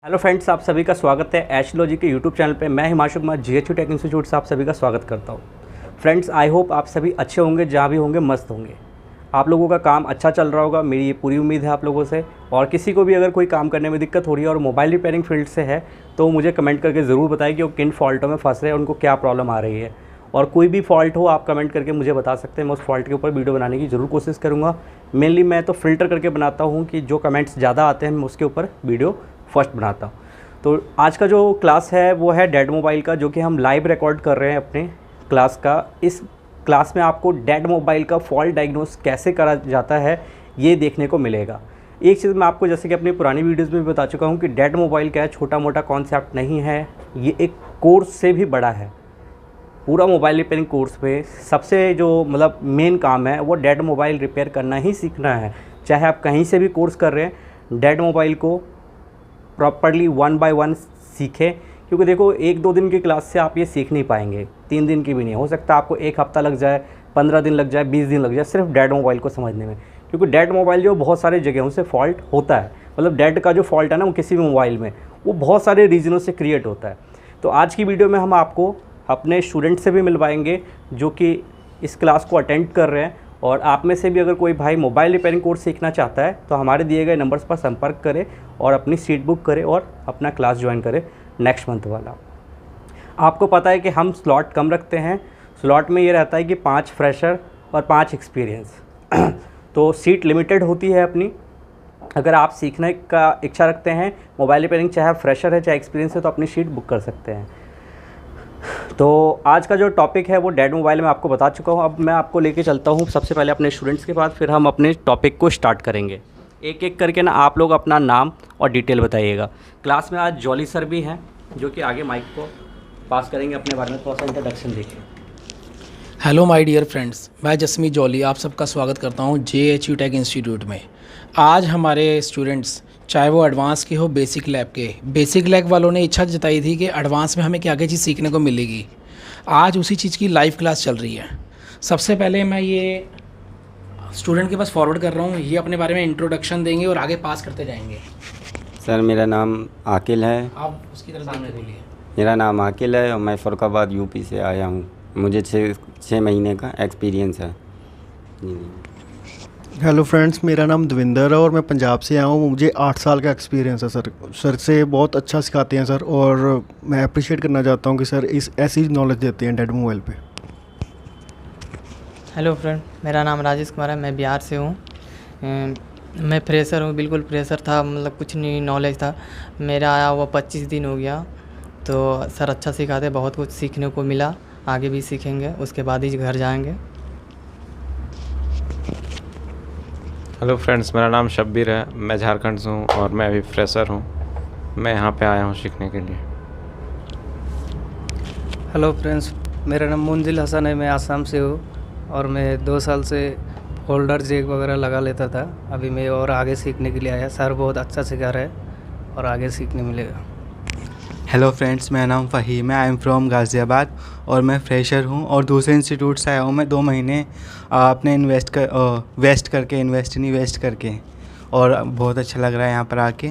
Hello friends, आप सभी का स्वागत है एस्ट्रोलॉजी के यूट्यूब चैनल पे। मैं हिमांशु कुमार जीएचयू टेक इंस्टीट्यूट से आप सभी का स्वागत करता हूँ। फ्रेंड्स, आई होप आप सभी अच्छे होंगे, जहाँ भी होंगे मस्त होंगे। आप लोगों का काम अच्छा चल रहा होगा, मेरी ये पूरी उम्मीद है आप लोगों से। और किसी को भी अगर कोई काम करने में दिक्कत हो रही है और मोबाइल रिपेयरिंग फील्ड से है तो मुझे कमेंट करके ज़रूर बताएं कि वो किन फॉल्टों में फंस रहे हैं, उनको क्या प्रॉब्लम आ रही है। और कोई भी फॉल्ट हो आप कमेंट करके मुझे बता सकते हैं, मैं उस फॉल्ट के ऊपर वीडियो बनाने की ज़रूर कोशिश करूँगा। मेनली मैं तो फ़िल्टर करके बनाता हूँ कि जो कमेंट्स ज़्यादा आते हैं मैं उसके ऊपर वीडियो फर्स्ट बनाता हूँ। तो आज का जो क्लास है वो है डेड मोबाइल का, जो कि हम लाइव रिकॉर्ड कर रहे हैं अपने क्लास का। इस क्लास में आपको डेड मोबाइल का फॉल्ट डायग्नोस कैसे करा जाता है ये देखने को मिलेगा। एक चीज़ मैं आपको जैसे कि अपनी पुरानी वीडियोस में भी बता चुका हूँ कि डेड मोबाइल क्या है, छोटा मोटा कॉन्सेप्ट नहीं है। ये एक कोर्स से भी बड़ा है। पूरा मोबाइल रिपेयरिंग कोर्स में सबसे जो मतलब मेन काम है वो डेड मोबाइल रिपेयर करना ही सीखना है। चाहे आप कहीं से भी कोर्स कर रहे हैं, डेड मोबाइल को प्रॉपर्ली 1 बाय 1 सीखें। क्योंकि देखो, 1-2 दिन की क्लास से आप ये सीख नहीं पाएंगे, 3 दिन की भी नहीं। हो सकता है आपको 1 हफ्ता लग जाए, 15 दिन लग जाए, 20 दिन लग जाए सिर्फ डेड मोबाइल को समझने में। क्योंकि डेड मोबाइल जो बहुत सारे जगहों से फॉल्ट होता है, मतलब डेड का जो फॉल्ट है ना वो किसी भी मोबाइल में वो बहुत सारे रीजनों से क्रिएट होता है। तो आज की वीडियो में हम आपको अपने स्टूडेंट से भी मिलवाएंगे जो कि इस क्लास को अटेंड कर रहे हैं। और आप में से भी अगर कोई भाई मोबाइल रिपेयरिंग कोर्स सीखना चाहता है तो हमारे दिए गए नंबर्स पर संपर्क करें और अपनी सीट बुक करें और अपना क्लास ज्वाइन करें नेक्स्ट मंथ वाला। आपको पता है कि हम स्लॉट कम रखते हैं। स्लॉट में ये रहता है कि 5 फ्रेशर और 5 एक्सपीरियंस तो सीट लिमिटेड होती है अपनी। अगर आप सीखने का इच्छा रखते हैं मोबाइल रिपेयरिंग, चाहे फ्रेशर है चाहे एक्सपीरियंस है, तो अपनी सीट बुक कर सकते हैं। तो आज का जो टॉपिक है वो डेड मोबाइल में आपको बता चुका हूँ। अब मैं आपको लेके चलता हूँ सबसे पहले अपने स्टूडेंट्स के पास, फिर हम अपने टॉपिक को स्टार्ट करेंगे। एक एक करके ना आप लोग अपना नाम और डिटेल बताइएगा। क्लास में आज जॉली सर भी हैं जो कि आगे माइक को पास करेंगे, अपने बारे में थोड़ा सा इंट्रोडक्शन देखें। हेलो माय डियर फ्रेंड्स, मैं जसमीत जॉली आप सबका स्वागत करता हूं जेएचयू टेक इंस्टीट्यूट में। आज हमारे स्टूडेंट्स, चाहे वो एडवांस के हो बेसिक लैब के, बेसिक लैब वालों ने इच्छा जताई थी कि एडवांस में हमें क्या क्या चीज़ सीखने को मिलेगी। आज उसी चीज़ की लाइव क्लास चल रही है। सबसे पहले मैं ये स्टूडेंट के पास फॉरवर्ड कर रहा हूँ, ये अपने बारे में इंट्रोडक्शन देंगे और आगे पास करते जाएंगे। सर, मेरा नाम आकिल है। आप उसकी तरफ सामने बोलिए। मेरा नाम आकिल है और मैं फ़रुखाबाद यूपी से आया हूँ। मुझे 6 महीने का एक्सपीरियंस है। हेलो फ्रेंड्स, मेरा नाम दविंदर है और मैं पंजाब से आया हूँ। मुझे 8 साल का एक्सपीरियंस है सर। सर से बहुत अच्छा सिखाते हैं सर, और मैं अप्रिशिएट करना चाहता हूँ कि सर इस ऐसी नॉलेज देते हैं डेड मोबाइल पे। हेलो फ्रेंड, मेरा नाम राजेश कुमार है, मैं बिहार से हूँ। मैं फ्रेशर हूँ, बिल्कुल फ्रेशर था, मतलब कुछ नहीं नॉलेज था। मेरा आया हुआ 25 दिन हो गया। तो सर अच्छा सिखाते, बहुत कुछ सीखने को मिला। आगे भी सीखेंगे, उसके बाद ही घर जाएंगे। हेलो फ्रेंड्स, मेरा नाम शब्बीर है, मैं झारखंड से हूँ और मैं अभी फ्रेशर हूँ। मैं यहाँ पे आया हूँ सीखने के लिए। हेलो फ्रेंड्स, मेरा नाम मुंजिल हसन है, मैं आसाम से हूँ और मैं 2 साल से होल्डर जैक वगैरह लगा लेता था। अभी मैं और आगे सीखने के लिए आया। सर बहुत अच्छा सिखा रहे हैं और आगे सीखने मिलेगा। हेलो फ्रेंड्स, मेरा नाम फ़हीम है, आई एम फ्रॉम गाज़ियाबाद और मैं फ्रेशर हूँ और दूसरे इंस्टीट्यूट से आया हूँ। मैं 2 महीने अपने वेस्ट करके और बहुत अच्छा लग रहा है यहाँ पर आके।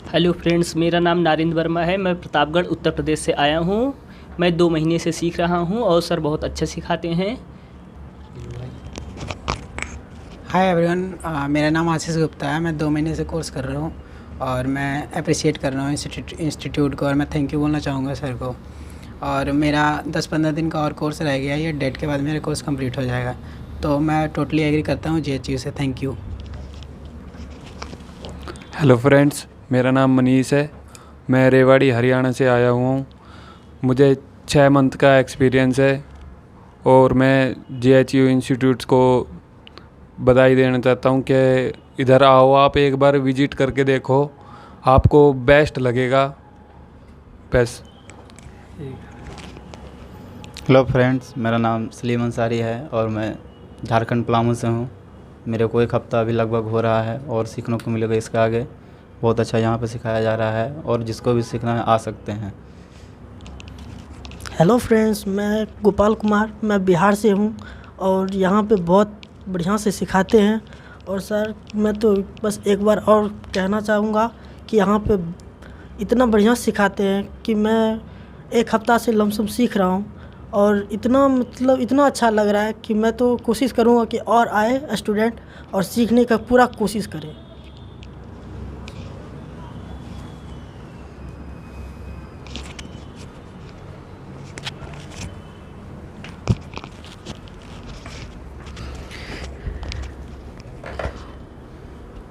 हेलो फ्रेंड्स, मेरा नाम नारिंद वर्मा है, मैं प्रतापगढ़ उत्तर प्रदेश से आया हूँ। मैं 2 महीने से सीख रहा हूँ और सर बहुत अच्छा सिखाते हैं। हाय एवरीवन, मेरा नाम आशीष गुप्ता है। मैं 2 महीने से कोर्स कर रहा हूँ और मैं अप्रिशिएट कर रहा हूँ इंस्टीट्यूट को, और मैं थैंक यू बोलना चाहूँगा सर को। और मेरा 10-15 दिन का और कोर्स रह गया है, ये डेट के बाद मेरा कोर्स कंप्लीट हो जाएगा। तो मैं टोटली एग्री करता हूँ जेएचयू से। Thank you. हेलो फ्रेंड्स, मेरा नाम मनीष है, मैं रेवाड़ी हरियाणा से आया हुआ हूँ। मुझे 6 मंथ का एक्सपीरियंस है और मैं जेएचयू इंस्टीट्यूट्स को बधाई देना चाहता हूँ कि इधर आओ, आप एक बार विजिट करके देखो, आपको बेस्ट लगेगा। बस। हेलो फ्रेंड्स, मेरा नाम सलीम अंसारी है और मैं झारखंड पलामू से हूँ। मेरे को 1 हफ्ता अभी लगभग हो रहा है और सीखने को मिलेगा इसका आगे। बहुत अच्छा यहाँ पे सिखाया जा रहा है और जिसको भी सीखना है आ सकते हैं। हेलो फ्रेंड्स, मैं गोपाल कुमार, मैं बिहार से हूँ और यहाँ पे बहुत बढ़िया से सिखाते हैं और सर मैं तो बस एक बार और कहना चाहूँगा कि यहाँ पे इतना बढ़िया सिखाते हैं कि मैं एक हफ़्ता से लमसम सीख रहा हूँ और इतना अच्छा लग रहा है कि मैं तो कोशिश करूँगा कि और आए स्टूडेंट और सीखने का पूरा कोशिश करें।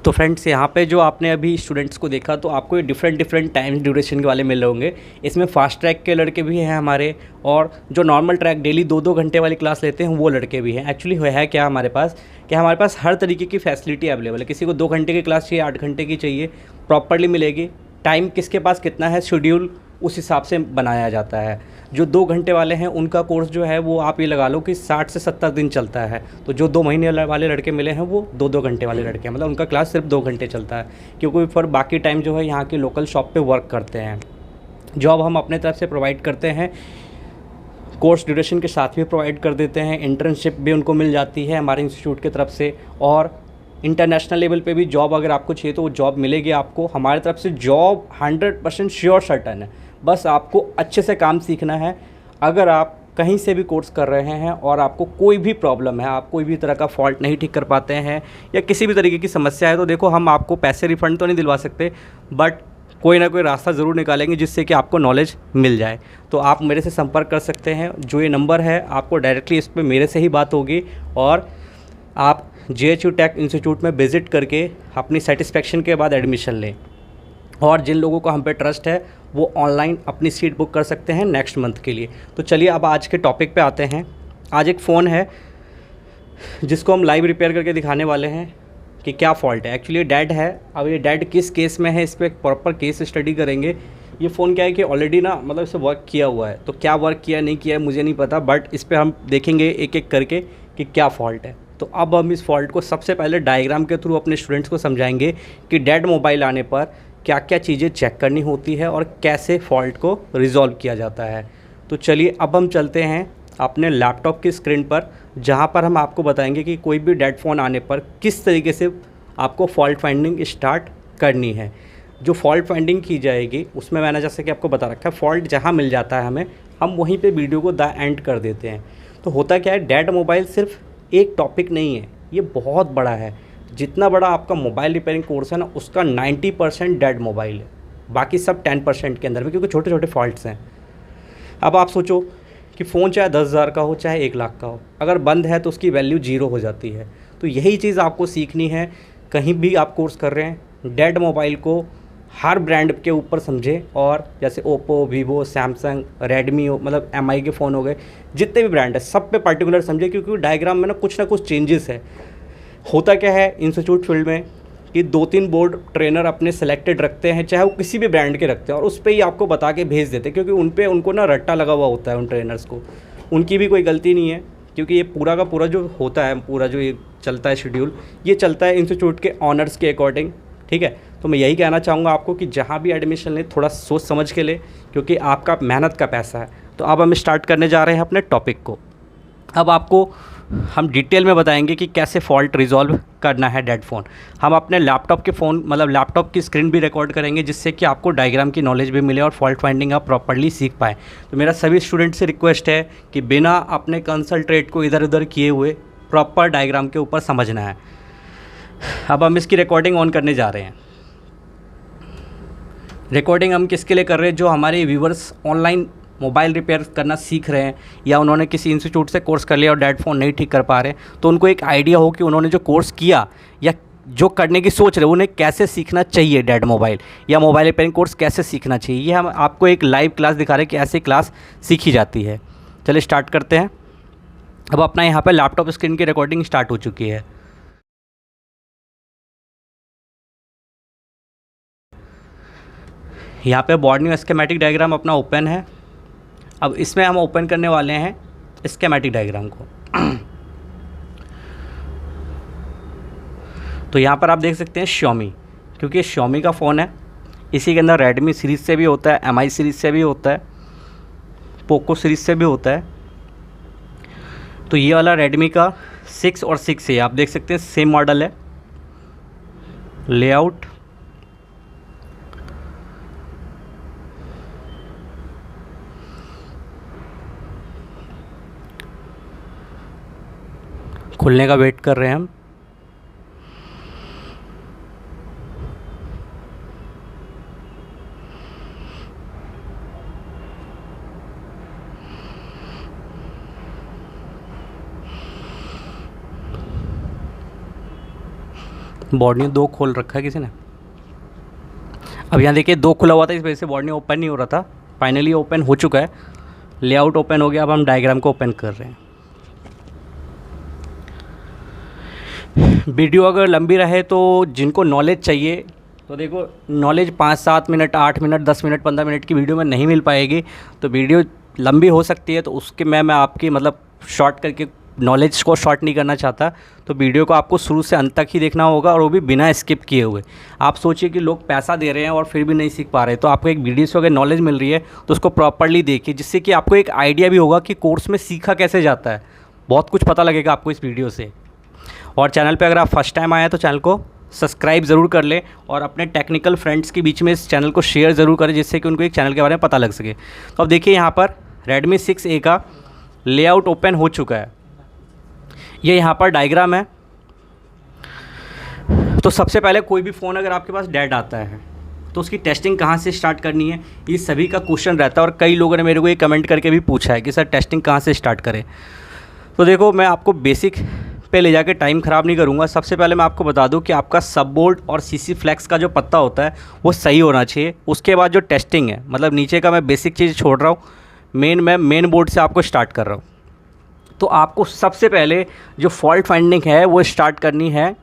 तो फ्रेंड्स, यहाँ पे जो आपने अभी स्टूडेंट्स को देखा तो आपको ये डिफरेंट टाइम ड्यूरेशन के वाले मिल रहे होंगे। इसमें फास्ट ट्रैक के लड़के भी हैं हमारे, और जो नॉर्मल ट्रैक डेली 2-2 घंटे वाली क्लास लेते हैं वो लड़के भी हैं। एक्चुअली है क्या हमारे पास हर तरीके की फैसिलिटी अवेलेबल है। किसी को 2 घंटे की क्लास चाहिए, 8 घंटे की चाहिए, प्रॉपरली मिलेगी। टाइम किसके पास कितना है, शेड्यूल उस हिसाब से बनाया जाता है। जो 2 घंटे वाले हैं उनका कोर्स जो है वो आप ये लगा लो कि 60 से 70 दिन चलता है। तो जो 2 महीने वाले लड़के मिले हैं वो 2-2 घंटे वाले लड़के हैं, मतलब उनका क्लास सिर्फ 2 घंटे चलता है, क्योंकि फिर बाकी टाइम जो है यहाँ के लोकल शॉप पे वर्क करते हैं। जॉब हम अपने तरफ से प्रोवाइड करते हैं, कोर्स ड्यूरेशन के साथ भी प्रोवाइड कर देते हैं। इंटर्नशिप भी उनको मिल जाती है हमारे इंस्टीट्यूट की तरफ से, और इंटरनेशनल लेवल पे भी जॉब अगर आपको चाहिए तो वो जॉब मिलेगी आपको। हमारी तरफ से जॉब 100% श्योर सर्टन है। बस आपको अच्छे से काम सीखना है। अगर आप कहीं से भी कोर्स कर रहे हैं और आपको कोई भी प्रॉब्लम है, आप कोई भी तरह का फॉल्ट नहीं ठीक कर पाते हैं या किसी भी तरीके की समस्या है, तो देखो हम आपको पैसे रिफ़ंड तो नहीं दिलवा सकते, बट कोई ना कोई रास्ता ज़रूर निकालेंगे जिससे कि आपको नॉलेज मिल जाए। तो आप मेरे से संपर्क कर सकते हैं। जो ये नंबर है आपको डायरेक्टली इस पर मेरे से ही बात होगी, और आप JHU टेक इंस्टीट्यूट में विज़िट करके अपनी सेटिस्फेक्शन के बाद एडमिशन लें। और जिन लोगों को हम पे ट्रस्ट है वो ऑनलाइन अपनी सीट बुक कर सकते हैं नेक्स्ट मंथ के लिए। तो चलिए अब आज के टॉपिक पे आते हैं। आज एक फ़ोन है जिसको हम लाइव रिपेयर करके दिखाने वाले हैं कि क्या फ़ॉल्ट है। एक्चुअली ये डेड है। अब ये डेड किस केस में है, इस पर एक प्रॉपर केस स्टडी करेंगे। ये फ़ोन क्या है कि ऑलरेडी ना मतलब इसे वर्क किया हुआ है, तो क्या वर्क किया नहीं किया है मुझे नहीं पता, बट इस पर हम देखेंगे एक एक करके कि क्या फ़ॉल्ट है। तो अब हम इस फॉल्ट को सबसे पहले डायग्राम के थ्रू अपने स्टूडेंट्स को समझाएंगे कि डेड मोबाइल आने पर क्या क्या चीज़ें चेक करनी होती है और कैसे फ़ॉल्ट को रिज़ॉल्व किया जाता है। तो चलिए अब हम चलते हैं अपने लैपटॉप की स्क्रीन पर, जहां पर हम आपको बताएंगे कि कोई भी डेड फ़ोन आने पर किस तरीके से आपको फॉल्ट फाइंडिंग स्टार्ट करनी है। जो फॉल्ट फाइंडिंग की जाएगी उसमें मैंने जैसे कि आपको बता रखा है, फॉल्ट जहाँ मिल जाता है हमें, हम वहीं पर वीडियो को द एंड कर देते हैं। तो होता क्या है, डेड मोबाइल सिर्फ एक टॉपिक नहीं है, ये बहुत बड़ा है। जितना बड़ा आपका मोबाइल रिपेयरिंग कोर्स है ना, उसका 90% डेड मोबाइल है, बाकी सब 10% के अंदर में, क्योंकि छोटे छोटे फॉल्ट्स हैं। अब आप सोचो कि फ़ोन चाहे 10,000 का हो चाहे 1 लाख का हो, अगर बंद है तो उसकी वैल्यू 0 हो जाती है। तो यही चीज़ आपको सीखनी है। कहीं भी आप कोर्स कर रहे हैं, डेड मोबाइल को हर ब्रांड के ऊपर समझें, और जैसे ओप्पो, वीवो, सैमसंग, रेडमी, मतलब MI के फ़ोन हो गए, जितने भी ब्रांड है सब पे पर्टिकुलर समझें, क्योंकि डायग्राम में ना कुछ चेंजेस है। होता क्या है इंस्टीट्यूट फील्ड में कि 2-3 बोर्ड ट्रेनर अपने सेलेक्टेड रखते हैं, चाहे वो किसी भी ब्रांड के रखते हैं, और उस पर ही आपको बता के भेज देते हैं, क्योंकि उनको ना रट्टा लगा हुआ होता है उन ट्रेनर्स को। उनकी भी कोई गलती नहीं है, क्योंकि ये पूरा का पूरा जो होता है, पूरा जो ये चलता है शेड्यूल, ये चलता है इंस्टीट्यूट के ऑनर्स के अकॉर्डिंग। ठीक है, तो मैं यही कहना चाहूँगा आपको कि जहाँ भी एडमिशन लें थोड़ा सोच समझ के लें, क्योंकि आपका मेहनत का पैसा है। तो अब हम स्टार्ट करने जा रहे हैं अपने टॉपिक को। अब आपको हम डिटेल में बताएंगे कि कैसे फॉल्ट रिजॉल्व करना है डेड फ़ोन। हम अपने लैपटॉप के फ़ोन मतलब लैपटॉप की स्क्रीन भी रिकॉर्ड करेंगे, जिससे कि आपको डायग्राम की नॉलेज भी मिले और फॉल्ट फाइंडिंग आप प्रॉपर्ली सीख पाएँ। तो मेरा सभी स्टूडेंट से रिक्वेस्ट है कि बिना अपने कंसंट्रेट को इधर उधर किए हुए प्रॉपर डायग्राम के ऊपर समझना है। अब हम इसकी रिकॉर्डिंग ऑन करने जा रहे हैं। रिकॉर्डिंग हम किसके लिए कर रहे हैं? जो हमारे व्यूवर्स ऑनलाइन मोबाइल रिपेयर करना सीख रहे हैं, या उन्होंने किसी इंस्टीट्यूट से कोर्स कर लिया और डेड फ़ोन नहीं ठीक कर पा रहे, तो उनको एक आइडिया हो कि उन्होंने जो कोर्स किया या जो करने की सोच रहे उन्हें कैसे सीखना चाहिए डेड मोबाइल या मोबाइल रिपेयरिंग कोर्स कैसे सीखना चाहिए। ये हम आपको एक लाइव क्लास दिखा रहे हैं कि ऐसी क्लास सीखी जाती है। चलिए स्टार्ट करते हैं। अब अपना यहाँ पर लैपटॉप स्क्रीन की रिकॉर्डिंग स्टार्ट हो चुकी है। यहाँ पे बोर्ड न्यू स्कीमेटिक डायग्राम अपना ओपन है। अब इसमें हम ओपन करने वाले हैं स्कीमेटिक डायग्राम को। तो यहाँ पर आप देख सकते हैं Xiaomi, क्योंकि ये Xiaomi का फ़ोन है। इसी के अंदर Redmi सीरीज़ से भी होता है, MI सीरीज़ से भी होता है, पोको सीरीज़ से भी होता है। तो ये वाला Redmi का 6 और 6 है, आप देख सकते हैं सेम मॉडल है, लेआउट, खुलने का वेट कर रहे हैं हम। बॉडी 2 खोल रखा है किसी ने। अब यहाँ देखिए 2 खुला हुआ था, इस वजह से बॉडी ओपन नहीं हो रहा था। फाइनली ओपन हो चुका है, लेआउट ओपन हो गया। अब हम डायग्राम को ओपन कर रहे हैं। वीडियो अगर लंबी रहे तो जिनको नॉलेज चाहिए, तो देखो knowledge 5-7 minute, 8 minute, 10 minute, 15 minute की वीडियो में नहीं मिल पाएगी। तो वीडियो लंबी हो सकती है, तो उसके मैं आपकी मतलब शॉर्ट करके नॉलेज को शॉर्ट नहीं करना चाहता। तो वीडियो को आपको शुरू से अंत तक ही देखना होगा, और वो भी बिना स्किप किए हुए। आप सोचिए कि लोग पैसा दे रहे हैं और फिर भी नहीं सीख पा रहे, तो आपको एक वीडियो से अगर नॉलेज मिल रही है तो उसको प्रॉपरली देखिए, जिससे कि आपको एक आइडिया भी होगा कि कोर्स में सीखा कैसे जाता है। बहुत कुछ पता लगेगा आपको इस वीडियो से। और चैनल पे अगर आप फर्स्ट टाइम आए हैं तो चैनल को सब्सक्राइब ज़रूर कर लें, और अपने टेक्निकल फ्रेंड्स के बीच में इस चैनल को शेयर ज़रूर करें, जिससे कि उनको एक चैनल के बारे में पता लग सके। तो अब देखिए यहाँ पर Redmi 6A का लेआउट ओपन हो चुका है। ये यहाँ पर डायग्राम है। तो सबसे पहले कोई भी फ़ोन अगर आपके पास डेड आता है तो उसकी टेस्टिंग कहाँ से स्टार्ट करनी है, ये सभी का क्वेश्चन रहता है। और कई लोगों ने मेरे को ये कमेंट करके भी पूछा है कि सर टेस्टिंग कहाँ से स्टार्ट करें। तो देखो मैं आपको बेसिक पे ले जाके टाइम ख़राब नहीं करूँगा। सबसे पहले मैं आपको बता दूँ कि आपका सब बोर्ड और CC फ्लैक्स का जो पत्ता होता है वो सही होना चाहिए। उसके बाद जो टेस्टिंग है, मतलब नीचे का मैं बेसिक चीज़ छोड़ रहा हूँ, मेन बोर्ड से आपको स्टार्ट कर रहा हूँ। तो आपको सबसे पहले जो फॉल्ट फाइंडिंग है वो स्टार्ट करनी है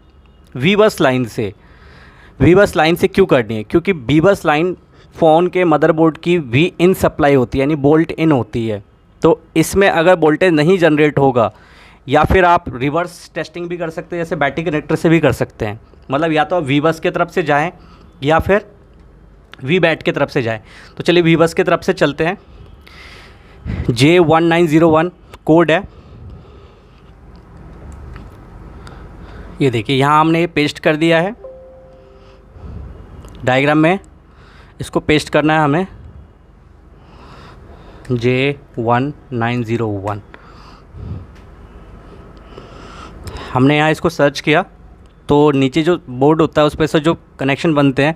वीबस लाइन से। वीबस लाइन से क्यों करनी है? क्योंकि वीबस लाइन फ़ोन के मदरबोर्ड की वी इन सप्लाई होती है, यानी बोल्ट इन होती है। तो इसमें अगर वोल्टेज नहीं जनरेट होगा, या फिर आप रिवर्स टेस्टिंग भी कर सकते हैं, जैसे बैटरी कनेक्टर से भी कर सकते हैं। मतलब या तो आप वीबस की तरफ से जाएं या फिर वी बैट की तरफ से जाएं। तो चलिए वीबस की तरफ से चलते हैं। J1901 कोड है। ये देखिए यहाँ हमने ये पेस्ट कर दिया है डायग्राम में। इसको पेस्ट करना है हमें, J1901। हमने यहाँ इसको सर्च किया तो नीचे जो बोर्ड होता है उस पर से जो कनेक्शन बनते हैं,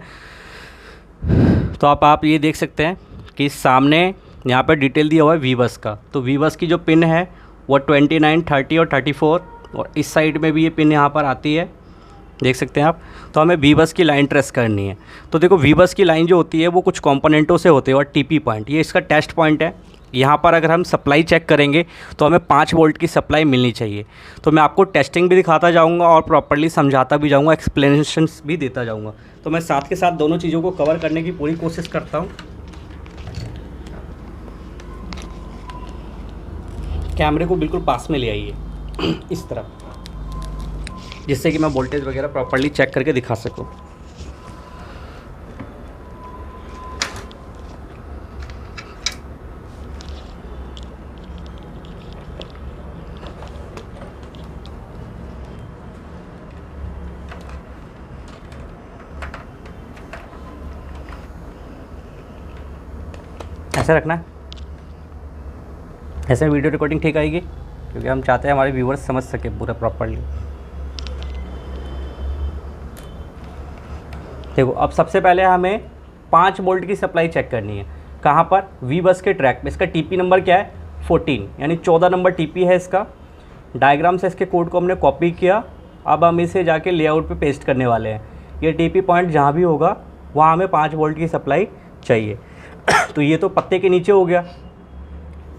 तो आप ये देख सकते हैं कि सामने यहाँ पर डिटेल दिया हुआ है वीबस का। तो वीबस की जो पिन है वो 29, 30 और 34, और इस साइड में भी ये पिन यहाँ पर आती है, देख सकते हैं आप। तो हमें वीबस की लाइन ट्रेस करनी है। तो देखो वीबस की लाइन जो होती है वो कुछ कंपोनेंटों से होती है, और TP पॉइंट ये इसका टेस्ट पॉइंट है। यहाँ पर अगर हम सप्लाई चेक करेंगे तो हमें 5 वोल्ट की सप्लाई मिलनी चाहिए। तो मैं आपको टेस्टिंग भी दिखाता जाऊँगा और प्रॉपर्ली समझाता भी जाऊँगा, एक्सप्लेनेशंस भी देता जाऊँगा। तो मैं साथ के साथ दोनों चीज़ों को कवर करने की पूरी कोशिश करता हूँ। कैमरे को बिल्कुल पास में ले आइए इस तरफ, जिससे कि मैं वोल्टेज वगैरह प्रॉपर्ली चेक करके दिखा सकूँ। ऐसे रखना है, ऐसे वीडियो रिकॉर्डिंग ठीक आएगी, क्योंकि हम चाहते हैं हमारे व्यूअर्स समझ सके पूरा प्रॉपर्ली। देखो अब सबसे पहले हमें 5 वोल्ट की सप्लाई चेक करनी है। कहाँ पर? वीबस के ट्रैक पे। इसका TP नंबर क्या है? 14, यानी 14 नंबर TP है इसका। डायग्राम से इसके कोड को हमने कॉपी किया। अब हम इसे जाके लेआउट पे पेस्ट करने वाले हैं। ये TP पॉइंट जहाँ भी होगा वहाँ हमें 5 वोल्ट की सप्लाई चाहिए। तो ये तो पत्ते के नीचे हो गया।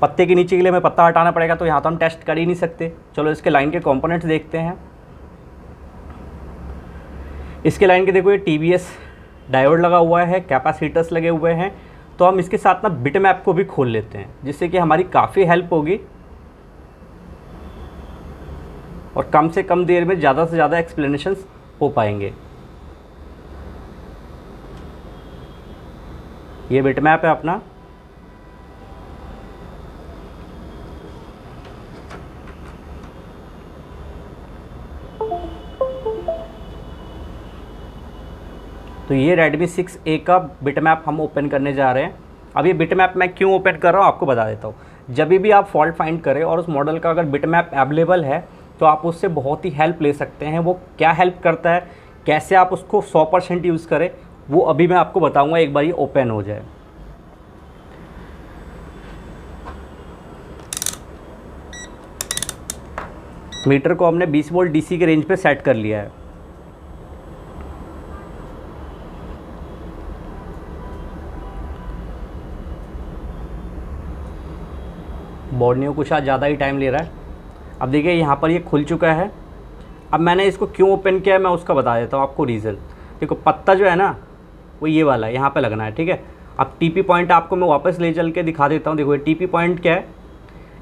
पत्ते के नीचे के लिए हमें पत्ता हटाना पड़ेगा, तो यहाँ तो हम टेस्ट कर ही नहीं सकते। चलो इसके लाइन के कंपोनेंट्स देखते हैं। इसके लाइन के देखो ये TVS डायोड लगा हुआ है, कैपेसिटर्स लगे हुए हैं। तो हम इसके साथ ना बिट मैप को भी खोल लेते हैं, जिससे कि हमारी काफ़ी हेल्प होगी और कम से कम देर में ज़्यादा से ज़्यादा एक्सप्लेनेशंस हो पाएंगे। ये बिट मैप है अपना। तो ये Redmi 6A का बिटमैप हम ओपन करने जा रहे हैं। अब ये बिटमैप मैं क्यों ओपन कर रहा हूँ आपको बता देता हूँ। जब भी आप फॉल्ट फाइंड करें और उस मॉडल का अगर बिटमैप अवेलेबल है तो आप उससे बहुत ही हेल्प ले सकते हैं। वो क्या हेल्प करता है, कैसे आप उसको 100% यूज़ करें, वो अभी मैं आपको बताऊँगा एक बार ये ओपन हो जाए। मीटर को हमने 20 वोल्ट DC के रेंज पे सेट कर लिया है। बोर्नियो कुछ आज ज़्यादा ही टाइम ले रहा है। अब देखिए यहाँ पर ये खुल चुका है। अब मैंने इसको क्यों ओपन किया है मैं उसका बता देता हूँ आपको रीज़न। देखो पत्ता जो है ना वो ये वाला है, यहाँ पे लगना है, ठीक है। अब TP पॉइंट आपको मैं वापस ले चल के दिखा देता हूँ। देखो ये TP पॉइंट क्या है,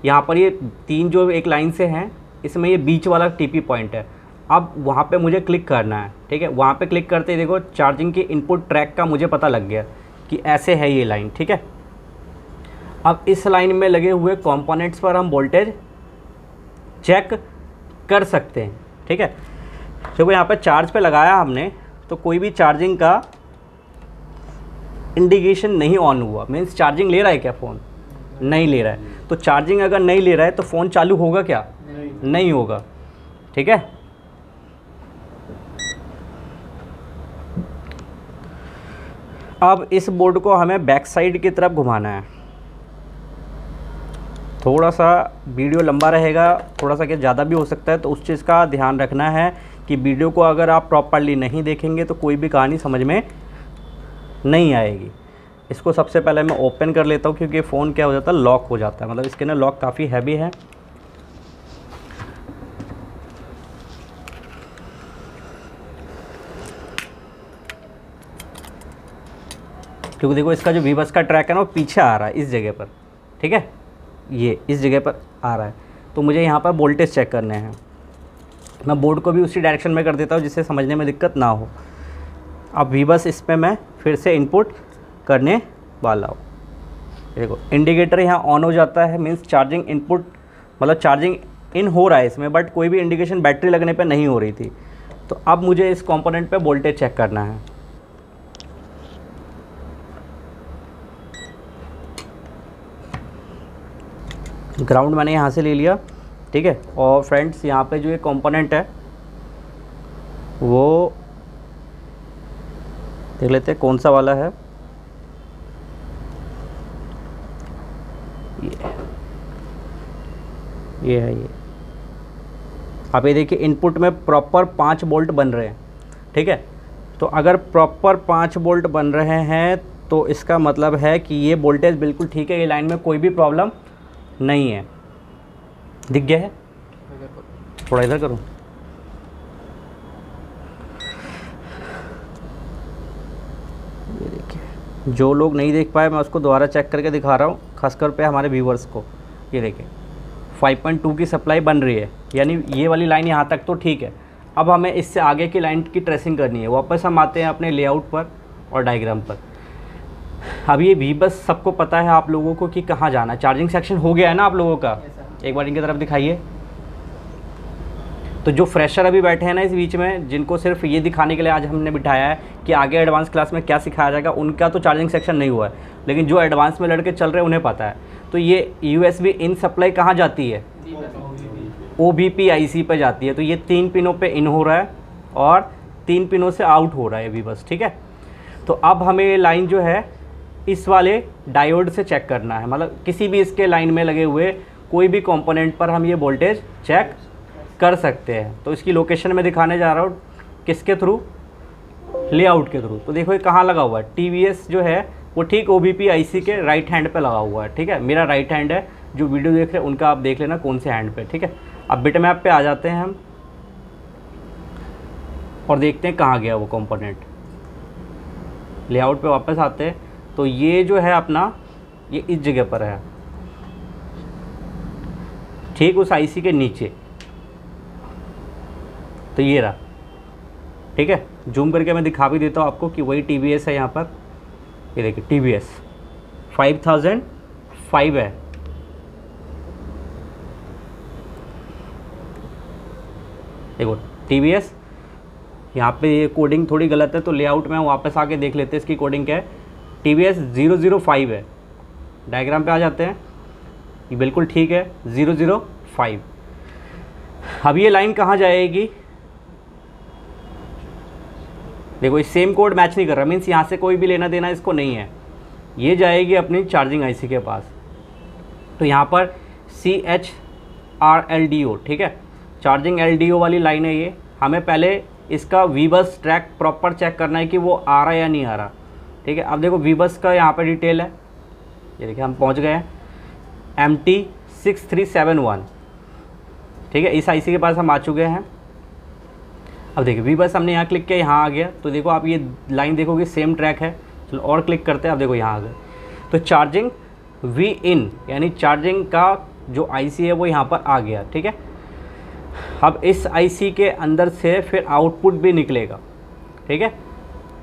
यहाँ पर ये 3 जो एक लाइन से हैं इसमें ये बीच वाला TP पॉइंट है। अब वहाँ पे मुझे क्लिक करना है, ठीक है। वहाँ पे क्लिक करते ही देखो चार्जिंग की इनपुट ट्रैक का मुझे पता लग गया कि ऐसे है ये लाइन, ठीक है। अब इस लाइन में लगे हुए कंपोनेंट्स पर हम वोल्टेज चेक कर सकते हैं, ठीक है। देखो यहाँ पे चार्ज पे लगाया हमने तो कोई भी चार्जिंग का इंडिकेशन नहीं ऑन हुआ, मीन्स चार्जिंग ले रहा है क्या फ़ोन, नहीं ले रहा है। तो चार्जिंग अगर नहीं ले रहा है तो फ़ोन चालू होगा क्या, नहीं होगा, ठीक है। अब इस बोर्ड को हमें बैक साइड की तरफ घुमाना है। थोड़ा सा वीडियो लंबा रहेगा, थोड़ा सा क्या ज़्यादा भी हो सकता है, तो उस चीज़ का ध्यान रखना है कि वीडियो को अगर आप प्रॉपरली नहीं देखेंगे तो कोई भी कहानी समझ में नहीं आएगी। इसको सबसे पहले मैं ओपन कर लेता हूँ क्योंकि फ़ोन क्या हो जाता है, लॉक हो जाता है, मतलब इसके ना लॉक काफ़ी हैवी है। क्योंकि देखो इसका जो वीबस का ट्रैक है ना वो पीछे आ रहा है इस जगह पर, ठीक है, ये इस जगह पर आ रहा है। तो मुझे यहाँ पर वोल्टेज चेक करने हैं। मैं बोर्ड को भी उसी डायरेक्शन में कर देता हूँ जिससे समझने में दिक्कत ना हो। अब वीबस इस पर मैं फिर से इनपुट करने वाला हूँ। देखो इंडिकेटर यहाँ ऑन हो जाता है, मीन्स चार्जिंग इनपुट, मतलब चार्जिंग इन हो रहा है इसमें, बट कोई भी इंडिकेशन बैटरी लगने पे नहीं हो रही थी। तो अब मुझे इस कंपोनेंट पे वोल्टेज चेक करना है। ग्राउंड मैंने यहाँ से ले लिया, ठीक है। और फ्रेंड्स यहाँ पे जो ये कंपोनेंट है वो देख लेते हैं कौन सा वाला है। ये है ये। आप ये देखिए इनपुट में प्रॉपर 5 वोल्ट बन रहे हैं, ठीक है। तो अगर प्रॉपर 5 वोल्ट बन रहे हैं तो इसका मतलब है कि ये वोल्टेज बिल्कुल ठीक है, ये लाइन में कोई भी प्रॉब्लम नहीं है। दिख गया है, थोड़ा इधर करूँ। ये देखिए, जो लोग नहीं देख पाए मैं उसको दोबारा चेक करके दिखा रहा हूँ, खासकर पे हमारे व्यूवर्स को। ये देखिए 5.2 की सप्लाई बन रही है, यानी ये वाली लाइन यहाँ तक तो ठीक है। अब हमें इससे आगे की लाइन की ट्रेसिंग करनी है। वापस हम आते हैं अपने लेआउट पर और डायग्राम पर। अब ये वीबस सबको पता है आप लोगों को कि कहाँ जाना है। चार्जिंग सेक्शन हो गया है ना आप लोगों का, एक बार इनकी तरफ दिखाइए। तो जो फ्रेशर अभी बैठे हैं ना इस बीच में, जिनको सिर्फ ये दिखाने के लिए आज हमने बिठाया है कि आगे एडवांस क्लास में क्या सिखाया जाएगा, उनका तो चार्जिंग सेक्शन नहीं हुआ है, लेकिन जो एडवांस में लड़के चल रहे हैं उन्हें पता है। तो ये USB इन सप्लाई कहाँ जाती है, OBP IC पे जाती है। तो ये 3 पिनों पे इन हो रहा है और 3 पिनों से आउट हो रहा है अभी बस, ठीक है। तो अब हमें ये लाइन जो है इस वाले डायोड से चेक करना है, मतलब किसी भी इसके लाइन में लगे हुए कोई भी कंपोनेंट पर हम ये वोल्टेज चेक कर सकते हैं। तो इसकी लोकेशन में दिखाने जा रहा हूँ, किसके थ्रू, लेआउट के थ्रू। तो देखो ये कहाँ लगा हुआ है, TVS जो है वो ठीक OBP IC के राइट हैंड पे लगा हुआ है, ठीक है। मेरा राइट हैंड है, जो वीडियो देख रहे हैं उनका आप देख लेना कौन से हैंड पे, ठीक है। अब बिटमैप पे आ जाते हैं हम और देखते हैं कहाँ गया वो कंपोनेंट। लेआउट पे वापस आते हैं तो ये जो है अपना, ये इस जगह पर है, ठीक उस IC के नीचे। तो ये रहा, ठीक है। जूम करके मैं दिखा भी देता हूँ आपको कि वही TVS है यहाँ पर। ये देखिए TVS 5005 है। देखो TVS यहाँ पे ये कोडिंग थोड़ी गलत है, तो लेआउट में वापस आके देख लेते हैं इसकी कोडिंग क्या है। TVS 005 है, डायग्राम पे आ जाते हैं, ये बिल्कुल ठीक है 005। अब ये लाइन कहाँ जाएगी, देखो ये सेम कोड मैच नहीं कर रहा, मीन्स यहाँ से कोई भी लेना देना इसको नहीं है, ये जाएगी अपनी चार्जिंग IC के पास। तो यहाँ पर CHRLDO, ठीक है, चार्जिंग LDO वाली लाइन है ये। हमें पहले इसका VBus ट्रैक प्रॉपर चेक करना है कि वो आ रहा है या नहीं आ रहा, ठीक है। अब देखो VBus का यहाँ पर डिटेल है, ये देखिए हम पहुँच गए हैं MT6371, ठीक है, इस IC के पास हम आ चुके हैं। अब देखिए VBus हमने यहाँ क्लिक किया, यहाँ आ गया, तो देखो आप ये लाइन देखोगे सेम ट्रैक है। चलो और क्लिक करते हैं, अब देखो यहाँ आ गए। तो चार्जिंग Vin यानी चार्जिंग का जो IC है वो यहाँ पर आ गया, ठीक है। अब इस IC के अंदर से फिर आउटपुट भी निकलेगा, ठीक है।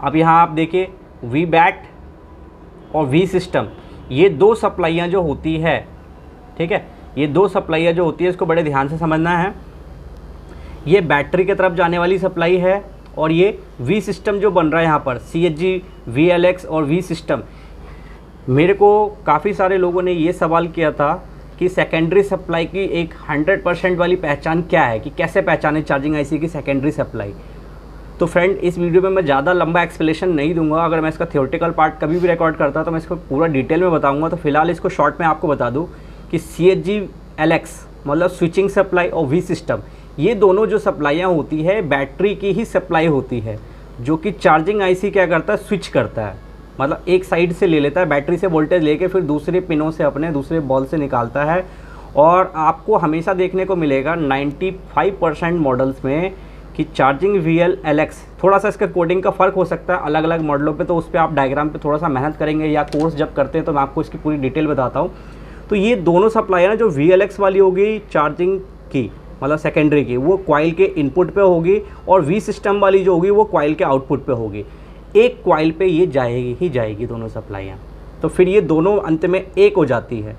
अब यहाँ आप देखिए VBAT और V सिस्टम, ये दो सप्लाइयाँ जो होती है, ठीक है, ये दो सप्लाइयाँ जो होती है इसको बड़े ध्यान से समझना है। ये बैटरी की तरफ जाने वाली सप्लाई है और ये V सिस्टम जो बन रहा है यहाँ पर CHG, VLX और V सिस्टम। मेरे को काफ़ी सारे लोगों ने ये सवाल किया था कि सेकेंडरी सप्लाई की एक 100% वाली पहचान क्या है, कि कैसे पहचाने चार्जिंग IC की सेकेंडरी सप्लाई। तो फ्रेंड इस वीडियो में मैं ज़्यादा लंबा एक्सप्लेनेशन नहीं दूंगा, अगर मैं इसका थियोरेटिकल पार्ट कभी भी रिकॉर्ड करता तो मैं इसको पूरा डिटेल में बताऊंगा। तो फिलहाल इसको शॉर्ट में आपको बता दूं कि CHG LX मतलब स्विचिंग सप्लाई और V सिस्टम, ये दोनों जो सप्लाइयाँ होती है बैटरी की ही सप्लाई होती है, जो कि चार्जिंग IC क्या करता है, स्विच करता है, मतलब एक साइड से ले लेता है बैटरी से वोल्टेज लेके फिर दूसरे पिनों से अपने दूसरे बॉल से निकालता है। और आपको हमेशा देखने को मिलेगा 95% मॉडल्स में कि चार्जिंग VL LX, थोड़ा सा इसका कोडिंग का फ़र्क हो सकता है अलग अलग मॉडलों पे, तो उस पर आप डायग्राम पे थोड़ा सा मेहनत करेंगे या कोर्स जब करते हैं तो मैं आपको इसकी पूरी डिटेल बताता हूँ। तो ये दोनों सप्लाई ना, जो VLX वाली होगी चार्जिंग की मतलब सेकेंडरी की, वो कॉइल के इनपुट पे होगी, और V सिस्टम वाली जो होगी वो कॉइल के आउटपुट पे होगी। एक कॉइल पे ये जाएगी ही जाएगी दोनों सप्लाइयाँ, तो फिर ये दोनों अंत में एक हो जाती है।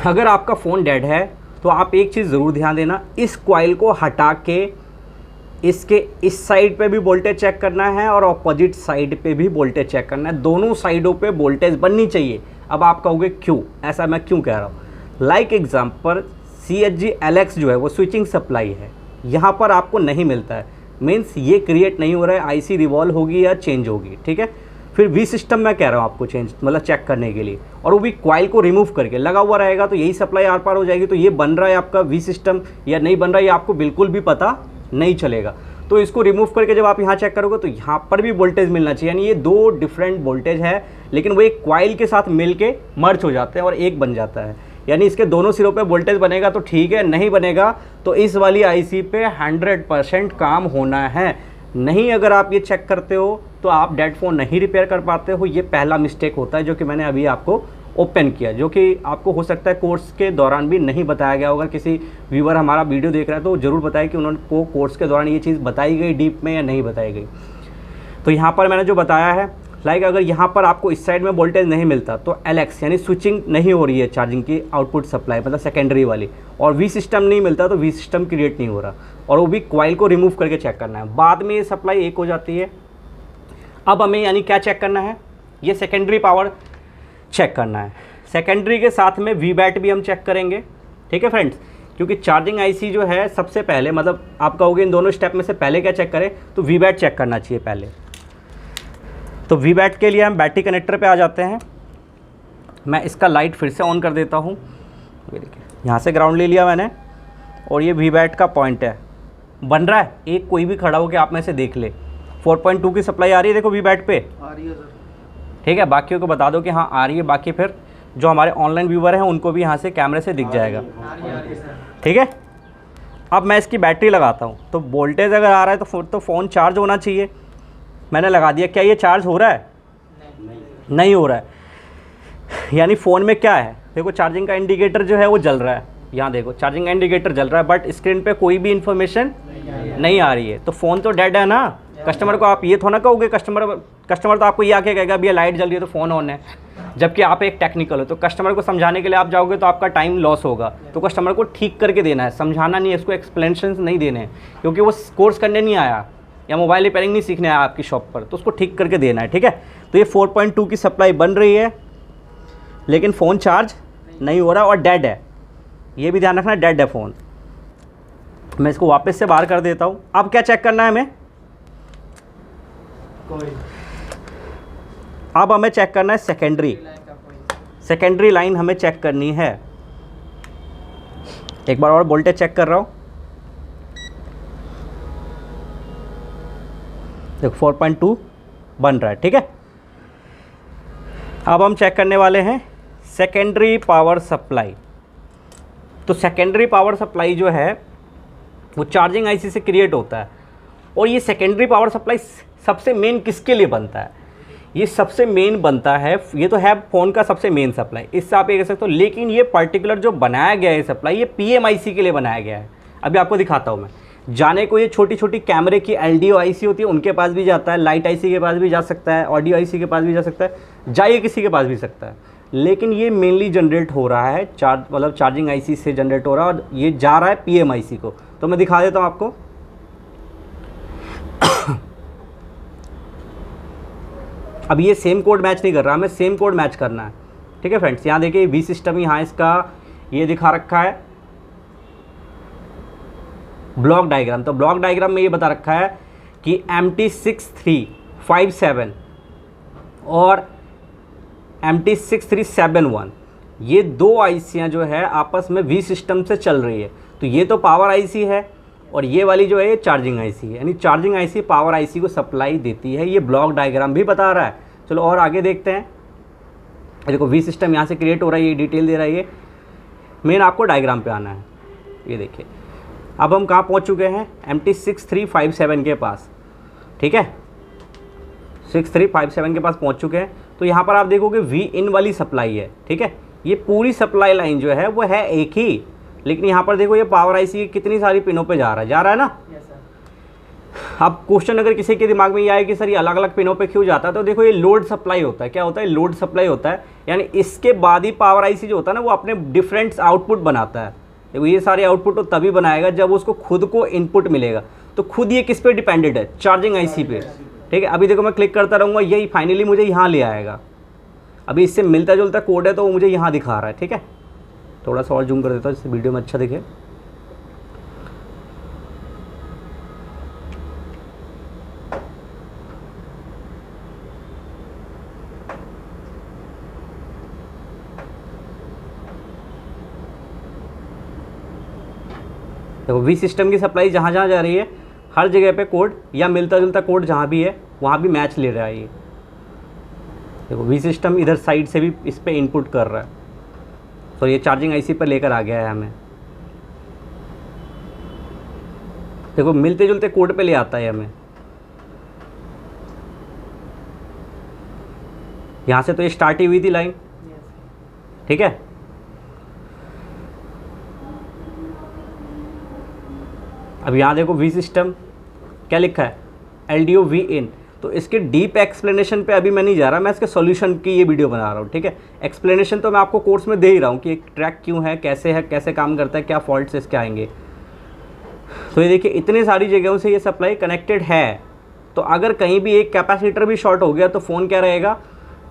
अगर आपका फ़ोन डेड है तो आप एक चीज़ ज़रूर ध्यान देना, इस कॉइल को हटा के इसके इस साइड पे भी वोल्टेज चेक करना है और ऑपोजिट साइड पे भी वोल्टेज चेक करना है, दोनों साइडों पे वोल्टेज बननी चाहिए। अब आप कहोगे क्यों, ऐसा मैं क्यों कह रहा हूँ। लाइक एग्जांपल CHG LX जो है वो स्विचिंग सप्लाई है, यहाँ पर आपको नहीं मिलता है, मीन्स ये क्रिएट नहीं हो रहा है, IC रिवॉल्व होगी या चेंज होगी, ठीक है। फिर V सिस्टम मैं कह रहा हूँ आपको चेंज मतलब चेक करने के लिए, और वो भी कॉइल को रिमूव करके लगा हुआ रहेगा तो यही सप्लाई आर पार हो जाएगी। तो ये बन रहा है आपका V सिस्टम या नहीं बन रहा है ये आपको बिल्कुल भी पता नहीं चलेगा। तो इसको रिमूव करके जब आप यहाँ चेक करोगे तो यहाँ पर भी वोल्टेज मिलना चाहिए, यानी ये दो डिफरेंट वोल्टेज है लेकिन वो एक कॉइल के साथ मिल के मर्ज हो जाते हैं और एक बन जाता है, यानी इसके दोनों सिरों पे वोल्टेज बनेगा तो ठीक है, नहीं बनेगा तो इस वाली IC पे 100% काम होना है। नहीं अगर आप ये चेक करते हो तो आप डेड फ़ोन नहीं रिपेयर कर पाते हो। ये पहला मिस्टेक होता है जो कि मैंने अभी आपको ओपन किया, जो कि आपको हो सकता है कोर्स के दौरान भी नहीं बताया गया होगा। किसी व्यूवर हमारा वीडियो देख रहा है तो ज़रूर बताए कि उनको कोर्स के दौरान ये चीज़ बताई गई डीप में या नहीं बताई गई। तो यहाँ पर मैंने जो बताया है, लाइक अगर यहाँ पर आपको इस साइड में वोल्टेज नहीं मिलता तो LX यानी स्विचिंग नहीं हो रही है चार्जिंग की आउटपुट सप्लाई मतलब सेकेंडरी वाली, और V सिस्टम नहीं मिलता तो V सिस्टम क्रिएट नहीं हो रहा, और वो भी कॉइल को रिमूव करके चेक करना है। बाद में ये सप्लाई एक हो जाती है। अब हमें यानी क्या चेक करना है, ये सेकेंडरी पावर चेक करना है। सेकेंडरी के साथ में VBAT भी हम चेक करेंगे, ठीक है फ्रेंड्स, क्योंकि चार्जिंग IC जो है सबसे पहले मतलब आप कहोगे इन दोनों स्टेप में से पहले क्या चेक करें, तो VBAT चेक करना चाहिए पहले। तो VBAT के लिए हम बैटरी कनेक्टर पे आ जाते हैं। मैं इसका लाइट फिर से ऑन कर देता हूँ, ये देखिए यहाँ से ग्राउंड ले लिया मैंने, और ये VBAT का पॉइंट है, बन रहा है। एक कोई भी खड़ा होकर आप में से देख ले, 4.2 की सप्लाई आ रही है, देखो VBAT पे आ रही है सर, ठीक है। बाकियों को बता दो कि हाँ आ रही है, बाकी फिर जो हमारे ऑनलाइन व्यूवर हैं उनको भी यहाँ से कैमरे से दिख जाएगा, ठीक है। अब मैं इसकी बैटरी लगाता हूँ, तो वोल्टेज अगर आ रहा है तो फ़ोन चार्ज होना चाहिए। मैंने लगा दिया, क्या ये चार्ज हो रहा है? नहीं हो रहा है, यानी फ़ोन में क्या है, देखो चार्जिंग का इंडिकेटर जो है वो जल रहा है, यहाँ देखो चार्जिंग का इंडिकेटर जल रहा है, बट स्क्रीन पे कोई भी इन्फॉर्मेशन नहीं आ रही है, तो फ़ोन तो डेड है ना। कस्टमर को आप ये थोड़ा कहोगे, कस्टमर कस्टमर तो आपको ये आके कहेगा भैया लाइट जल रही है तो फ़ोन ऑन है, जबकि आप एक टेक्निकल हो। तो कस्टमर को समझाने के लिए आप जाओगे तो आपका टाइम लॉस होगा। तो कस्टमर को ठीक करके देना है, समझाना नहीं है, इसको एक्सप्लेनेशन नहीं देने हैं, क्योंकि वो कोर्स करने नहीं आया या मोबाइल रिपेयरिंग नहीं सीखने आया आपकी शॉप पर, तो उसको ठीक करके देना है, ठीक है। तो ये 4.2 की सप्लाई बन रही है, लेकिन फ़ोन चार्ज नहीं हो रहा और डेड है, ये भी ध्यान रखना, डेड है फ़ोन। मैं इसको वापस से बाहर कर देता हूँ। अब क्या चेक करना है हमें, अब हमें चेक करना है सेकेंडरी लाइन हमें चेक करनी है। एक बार और वोल्टेज चेक कर रहा हूँ, देखो 4.2 बन रहा है, ठीक है। अब हम चेक करने वाले हैं सेकेंडरी पावर सप्लाई। तो सेकेंडरी पावर सप्लाई जो है वो चार्जिंग आईसी से क्रिएट होता है, और ये सेकेंडरी पावर सप्लाई सबसे मेन किसके लिए बनता है, ये सबसे मेन बनता है, ये तो है फ़ोन का सबसे मेन सप्लाई, इससे आप ये कह सकते हो। लेकिन ये पर्टिकुलर जो बनाया गया है सप्लाई, ये PMIC के लिए बनाया गया है। अभी आपको दिखाता हूँ मैं। जाने को ये छोटी छोटी कैमरे की LDO IC होती है, उनके पास भी जाता है, लाइट IC के पास भी जा सकता है, ऑडियो IC के पास भी जा सकता है, जाइए किसी के पास भी सकता है। लेकिन ये मेनली जनरेट हो रहा है चार्जिंग IC से जनरेट हो रहा है, और ये जा रहा है PMIC को। तो मैं दिखा देता हूँ आपको। अब ये सेम कोड मैच नहीं कर रहा, हमें सेम कोड मैच करना है, ठीक है फ्रेंड्स। यहाँ देखिए V सिस्टम यहाँ इसका ये दिखा रखा है ब्लॉक डायग्राम। तो ब्लॉक डायग्राम में ये बता रखा है कि MT6357 और MT6371 ये दो आईसियाँ जो है आपस में V सिस्टम से चल रही है। तो ये तो पावर आईसी है, और ये वाली जो है ये चार्जिंग आईसी है, यानी चार्जिंग आईसी पावर आईसी को सप्लाई देती है। ये ब्लॉक डायग्राम भी बता रहा है। चलो और आगे देखते हैं। देखो V सिस्टम यहाँ से क्रिएट हो रहा है, ये डिटेल दे रहा है। ये मेन आपको डायग्राम पे आना है। ये देखिए अब हम कहाँ पहुँच चुके हैं, MT6357 के पास, ठीक है, 6357 के पास पहुँच चुके हैं। तो यहाँ पर आप देखोगे V इन वाली सप्लाई है, ठीक है। ये पूरी सप्लाई लाइन जो है वो है एक ही, लेकिन यहाँ पर देखो ये पावर आईसी की कितनी सारी पिनों पे जा रहा है ना। अब क्वेश्चन अगर किसी के दिमाग में ये आए कि सर ये अलग अलग पिनों पे क्यों जाता है, तो देखो ये लोड सप्लाई होता है। क्या होता है, लोड सप्लाई होता है, यानी इसके बाद ही पावर आईसी जो होता है ना वो अपने डिफरेंट आउटपुट बनाता है। देखो ये सारे आउटपुट तो तभी बनाएगा जब उसको खुद को इनपुट मिलेगा। तो खुद ये किस पे डिपेंडेंट है, चार्जिंग आईसी पे, ठीक है। अभी देखो मैं क्लिक करता रहूँगा, यही फाइनली मुझे यहाँ ले आएगा। अभी इससे मिलता जुलता कोड है तो वो मुझे यहाँ दिखा रहा है, ठीक है। थोड़ा सा और जूम कर देता हूँ जिससे वीडियो में अच्छा दिखे। देखो V सिस्टम की सप्लाई जहाँ जहाँ जा रही है हर जगह पे कोड या मिलता जुलता कोड जहाँ भी है वहाँ भी मैच ले रहा है ये। देखो V सिस्टम इधर साइड से भी इस पे इनपुट कर रहा है, तो ये चार्जिंग आईसी पर लेकर आ गया है हमें। देखो मिलते जुलते कोड पे ले आता है हमें। यहाँ से तो ये स्टार्ट ही हुई थी लाइन, ठीक है। अब यहाँ देखो V सिस्टम क्या लिखा है, LDO V in। तो इसके डीप एक्सप्लेनेशन पे अभी मैं नहीं जा रहा, मैं इसके सॉल्यूशन की ये वीडियो बना रहा हूँ, ठीक है। एक्सप्लेनेशन तो मैं आपको कोर्स में दे ही रहा हूँ कि एक ट्रैक क्यों है, कैसे काम करता है, क्या फॉल्ट्स इसके आएंगे। तो ये देखिए इतने सारी जगहों से ये सप्लाई कनेक्टेड है। तो अगर कहीं भी एक कैपेसिटर भी शॉर्ट हो गया तो फ़ोन क्या रहेगा,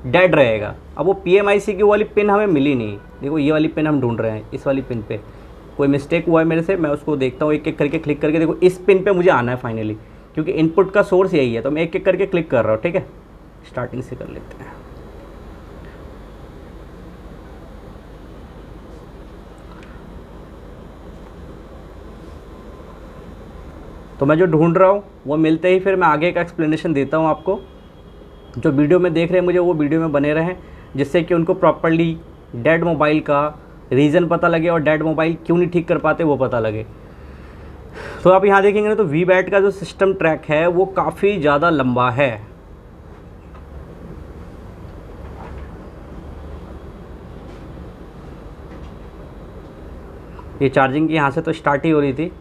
डेड रहेगा। अब वो PMIC की वाली पिन हमें मिली नहीं। देखो ये वाली पिन हम ढूंढ रहे हैं, इस वाली पिन पे कोई मिस्टेक हुआ है मेरे से, मैं उसको देखता हूँ एक एक करके क्लिक करके। देखो इस पिन पे मुझे आना है फाइनली, क्योंकि इनपुट का सोर्स यही है। तो मैं एक एक करके क्लिक कर रहा हूँ, ठीक है। स्टार्टिंग से कर लेते हैं। तो मैं जो ढूंढ रहा हूँ वो मिलते ही फिर मैं आगे का एक्सप्लेनेशन देता हूँ आपको। जो वीडियो में देख रहे हैं मुझे वो वीडियो में बने रहें, जिससे कि उनको प्रॉपर्ली डेड मोबाइल का रीज़न पता लगे और डेड मोबाइल क्यों नहीं ठीक कर पाते वो पता लगे। तो आप यहाँ देखेंगे ना तो VBAT का जो सिस्टम ट्रैक है वो काफ़ी ज़्यादा लंबा है। ये चार्जिंग की यहाँ से तो स्टार्ट ही हो रही थी।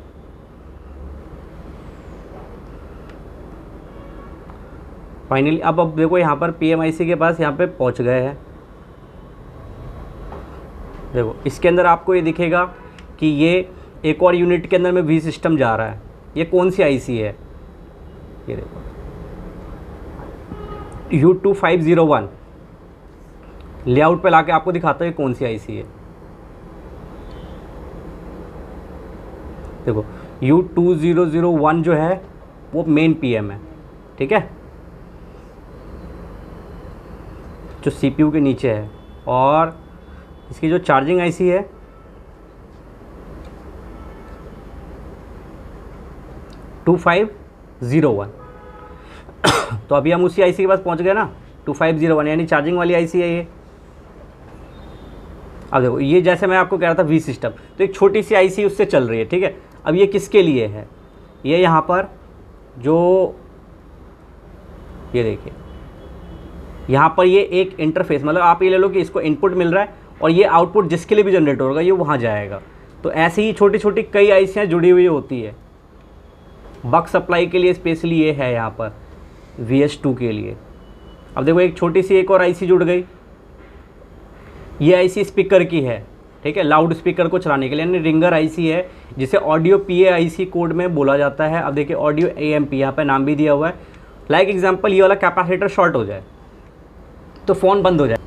फाइनली अब देखो यहाँ पर PMIC के पास यहाँ पे पहुँच गए हैं। देखो इसके अंदर आपको ये दिखेगा कि ये एक और यूनिट के अंदर में V सिस्टम जा रहा है। ये कौन सी IC है, ये देखो U2501। लेआउट पे लाके आपको दिखाता है कौन सी IC है। देखो U2001 जो है वो मेन PM है, ठीक है, जो CPU के नीचे है। और इसकी जो चार्जिंग IC है U2501। तो अभी हम उसी IC के पास पहुंच गए ना, 2501 यानी चार्जिंग वाली IC है ये। अब देखो ये जैसे मैं आपको कह रहा था V सिस्टम, तो एक छोटी सी IC उससे चल रही है, ठीक है। अब ये किसके लिए है, ये यहाँ पर जो ये देखिए यहाँ पर ये एक इंटरफेस, मतलब आप ये ले लो कि इसको इनपुट मिल रहा है और ये आउटपुट जिसके लिए भी जनरेट होगा ये वहाँ जाएगा। तो ऐसे ही छोटी छोटी कई ICयाँ जुड़ी हुई होती है। बक सप्लाई के लिए स्पेशली ये है यहाँ पर VS2 के लिए। अब देखो एक छोटी सी एक और IC जुड़ गई, ये IC स्पीकर की है, ठीक है, लाउड स्पीकर को चलाने के लिए, यानी रिंगर IC है जिसे ऑडियो PA-IC कोड में बोला जाता है। अब देखिए ऑडियो AMP यहाँ पे नाम भी दिया हुआ है। लाइक एग्जांपल ये वाला कैपेसिटर शॉर्ट हो जाए तो फ़ोन बंद हो जाए,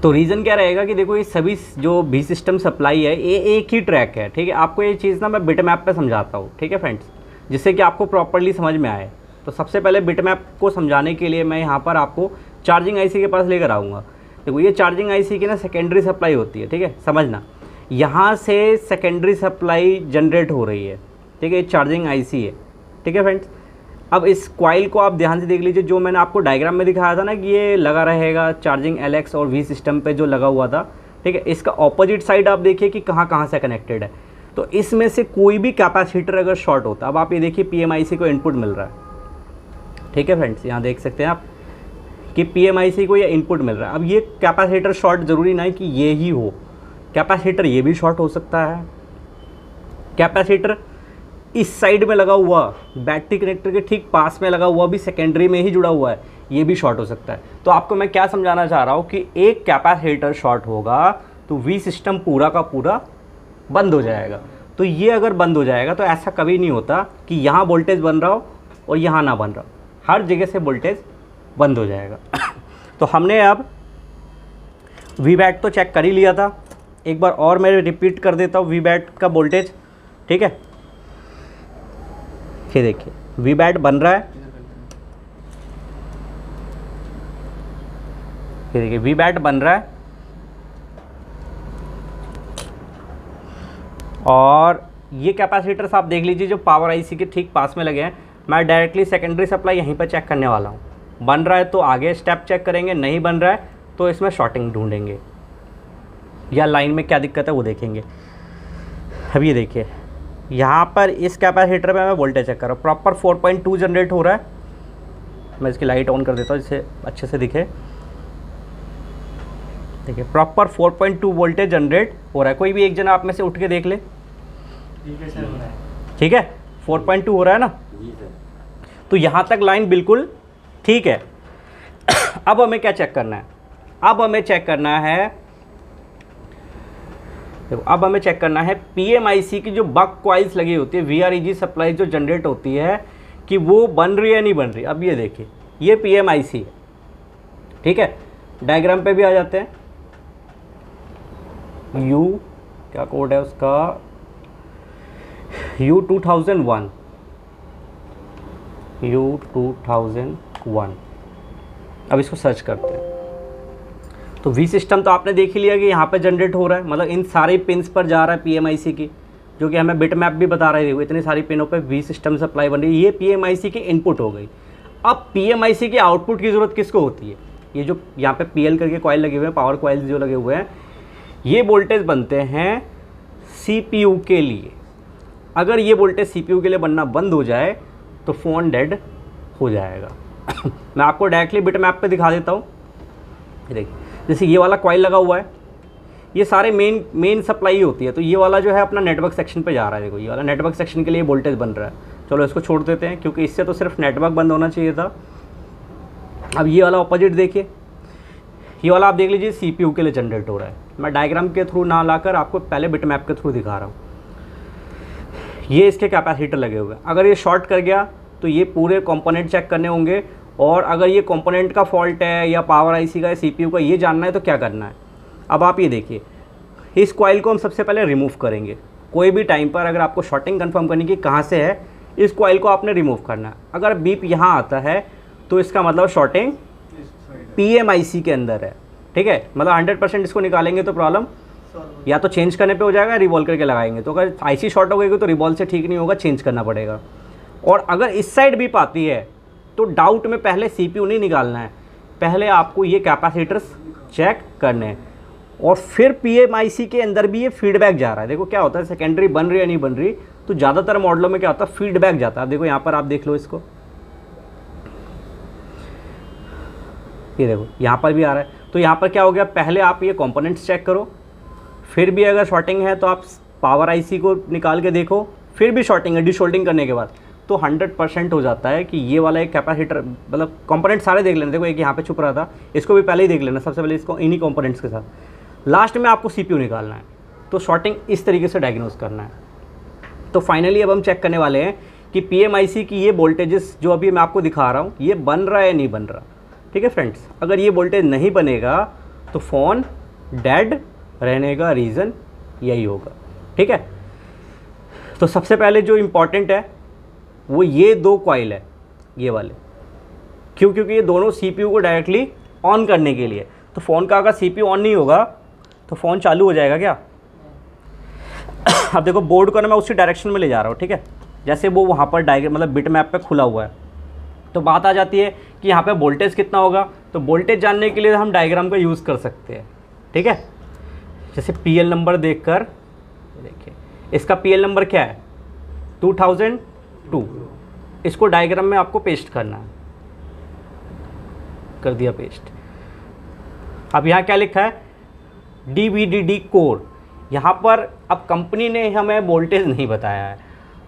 तो रीज़न क्या रहेगा कि देखो ये सभी जो V सिस्टम सप्लाई है ये एक ही ट्रैक है, ठीक है। आपको ये चीज़ ना मैं बिट मैप पे समझाता हूँ, ठीक है फ्रेंड्स, जिससे कि आपको प्रॉपर्ली समझ में आए। तो सबसे पहले बिट मैप को समझाने के लिए मैं यहाँ पर आपको चार्जिंग IC के पास लेकर आऊँगा। देखो ये चार्जिंग IC की ना सेकेंडरी सप्लाई होती है, ठीक है, समझना, यहाँ से सेकेंडरी सप्लाई जनरेट हो रही है, ठीक है, ये चार्जिंग IC है, ठीक है फ्रेंड्स। अब इस कॉइल को आप ध्यान से देख लीजिए, जो मैंने आपको डायग्राम में दिखाया था ना कि ये लगा रहेगा चार्जिंग LX और V सिस्टम पे जो लगा हुआ था, ठीक है। इसका ऑपोजिट साइड आप देखिए कि कहाँ कहाँ से कनेक्टेड है। तो इसमें से कोई भी कैपेसिटर अगर शॉर्ट होता, अब आप ये देखिए PMIC को इनपुट मिल रहा है, ठीक है फ्रेंड्स, यहाँ देख सकते हैं आप कि PMIC को ये इनपुट मिल रहा है। अब ये कैपेसिटर शॉर्ट ज़रूरी नहीं कि ये ही हो, कैपेसिटर ये भी शॉर्ट हो सकता है। कैपेसिटर इस साइड में लगा हुआ बैटरी कनेक्टर के ठीक पास में लगा हुआ भी सेकेंडरी में ही जुड़ा हुआ है, ये भी शॉर्ट हो सकता है। तो आपको मैं क्या समझाना चाह रहा हूँ कि एक कैपेसिटर शॉर्ट होगा तो V सिस्टम पूरा का पूरा बंद हो जाएगा। तो ये अगर बंद हो जाएगा तो ऐसा कभी नहीं होता कि यहाँ वोल्टेज बन रहा हो और यहाँ ना बन रहा हो, हर जगह से वोल्टेज बंद हो जाएगा। तो हमने अब VBAT तो चेक कर ही लिया था, एक बार और मैं रिपीट कर देता हूँ VBAT का वोल्टेज, ठीक है। ये देखिए VBAT बन रहा है, ये देखिए VBAT बन रहा है और ये कैपेसिटर्स आप देख लीजिए जो पावर IC के ठीक पास में लगे हैं। मैं डायरेक्टली सेकेंडरी सप्लाई यहीं पर चेक करने वाला हूँ। बन रहा है तो आगे स्टेप चेक करेंगे, नहीं बन रहा है तो इसमें शॉर्टिंग ढूंढेंगे या लाइन में क्या दिक्कत है वो देखेंगे। अब ये देखिए यहाँ पर इस कैपेसिटर में मैं वोल्टेज चेक कर रहा हूँ, प्रॉपर 4.2 जनरेट हो रहा है। मैं इसकी लाइट ऑन कर देता हूँ जिससे अच्छे से दिखे। देखिए प्रॉपर 4.2 वोल्टेज जनरेट हो रहा है। कोई भी एक जन आप में से उठ के देख ले, ठीक है, 4.2 हो रहा है ना। तो यहाँ तक लाइन बिल्कुल ठीक है। अब हमें क्या चेक करना है, अब हमें चेक करना है, देखो अब हमें चेक करना है PMIC की जो बक कॉइल्स लगी होती है, VREG सप्लाई जो जनरेट होती है कि वो बन रही है नहीं बन रही। अब ये देखिए ये PMIC है, ठीक है। डायग्राम पे भी आ जाते हैं। U क्या कोड है उसका, U2001, U2001। अब इसको सर्च करते हैं। तो V सिस्टम तो आपने देख ही लिया कि यहाँ पे जनरेट हो रहा है, मतलब इन सारे पिन्स पर जा रहा है PMIC की, जो कि हमें बिट मैप भी बता रहे थे। इतनी सारी पिनों पे V सिस्टम सप्लाई बन रही है। ये PMIC की इनपुट हो गई। अब PMIC की आउटपुट की ज़रूरत किसको होती है, ये जो यहाँ पे PL करके कॉइल लगे हुए हैं, पावर कॉइल्स जो लगे हुए हैं, ये वोल्टेज बनते हैं CPU के लिए। अगर ये वोल्टेज CPU के लिए बनना बंद हो जाए तो फ़ोन डेड हो जाएगा। मैं आपको डायरेक्टली बिट मैप पे दिखा देता हूँ। देखिए जैसे ये वाला कॉइल लगा हुआ है, ये सारे मेन सप्लाई होती है। तो ये वाला जो है अपना नेटवर्क सेक्शन पे जा रहा है। देखो ये वाला नेटवर्क सेक्शन के लिए वोल्टेज बन रहा है। चलो इसको छोड़ देते हैं क्योंकि इससे तो सिर्फ नेटवर्क बंद होना चाहिए था। अब ये वाला ऑपोजिट देखिए, ये वाला आप देख लीजिए CPU के लिए जनरेट हो रहा है। मैं डायग्राम के थ्रू ना लाकर आपको पहले बिट मैप के थ्रू दिखा रहा हूँ। ये इसके कैपेसिटर लगे हुए हैं, अगर ये शॉर्ट कर गया तो ये पूरे कंपोनेंट चेक करने होंगे, और अगर ये कंपोनेंट का फॉल्ट है या पावर IC का या CPU का, ये जानना है तो क्या करना है। अब आप ये देखिए, इस कॉइल को हम सबसे पहले रिमूव करेंगे। कोई भी टाइम पर अगर आपको शॉर्टिंग कंफर्म करनी कि कहाँ से है, इस कॉइल को आपने रिमूव करना है। अगर बीप यहाँ आता है तो इसका मतलब शॉर्टिंग PMIC के अंदर है, ठीक है। मतलब 100% इसको निकालेंगे तो प्रॉब्लम या तो चेंज करने पे हो जाएगा, रिवॉल्व करके लगाएंगे। तो अगर IC शॉर्ट हो गई तो रिवॉल्व से ठीक नहीं होगा, चेंज करना पड़ेगा। और अगर इस साइड बीप आती है तो डाउट में पहले CPU नहीं निकालना है, पहले आपको ये कैपेसिटर्स चेक करने हैं, और फिर PMIC के अंदर भी ये फीडबैक जा रहा है। देखो क्या होता है, सेकेंडरी बन रही है नहीं बन रही, तो ज़्यादातर मॉडलों में क्या होता है, फीडबैक जाता है। देखो यहाँ पर आप देख लो इसको, ये देखो यहाँ पर भी आ रहा है। तो यहाँ पर क्या हो गया, पहले आप ये कंपोनेंट्स चेक करो, फिर भी अगर शॉर्टिंग है तो आप पावर IC को निकाल के देखो, फिर भी शॉर्टिंग है डिशोल्डिंग करने के बाद, तो 100% हो जाता है कि ये वाला एक कैपेसिटर, मतलब कंपोनेंट सारे देख लेना। देखो एक यहाँ पे छुप रहा था, इसको भी पहले ही देख लेना, सबसे पहले इसको इन्हीं कंपोनेंट्स के साथ। लास्ट में आपको CPU निकालना है, तो शॉर्टिंग इस तरीके से डायग्नोस करना है। तो फाइनली अब हम चेक करने वाले हैं कि PMIC की ये वोल्टेजेस जो अभी मैं आपको दिखा रहा हूँ, ये बन रहा है या नहीं बन रहा, ठीक है फ्रेंड्स। अगर ये वोल्टेज नहीं बनेगा तो फ़ोन डेड रहने का रीज़न यही होगा, ठीक है। तो सबसे पहले जो इम्पॉर्टेंट है वो ये दो कॉइल है, ये वाले। क्यों? क्योंकि ये दोनों CPU को डायरेक्टली ऑन करने के लिए। तो फ़ोन का अगर CPU ऑन नहीं होगा तो फ़ोन चालू हो जाएगा क्या? अब देखो बोर्ड को ना मैं उसी डायरेक्शन में ले जा रहा हूँ, ठीक है। जैसे वो वहाँ पर डायग्राम मतलब बिट मैप पे खुला हुआ है, तो बात आ जाती है कि यहाँ पे वोल्टेज कितना होगा। तो वोल्टेज जानने के लिए हम डायग्राम का यूज़ कर सकते हैं, ठीक है। जैसे PL नंबर देखकर, देखिए इसका PL नंबर क्या है 2002, इसको डायग्राम में आपको पेस्ट करना है, कर दिया पेस्ट। अब यहाँ क्या लिखा है DVDD कोर। यहाँ पर अब कंपनी ने हमें वोल्टेज नहीं बताया है,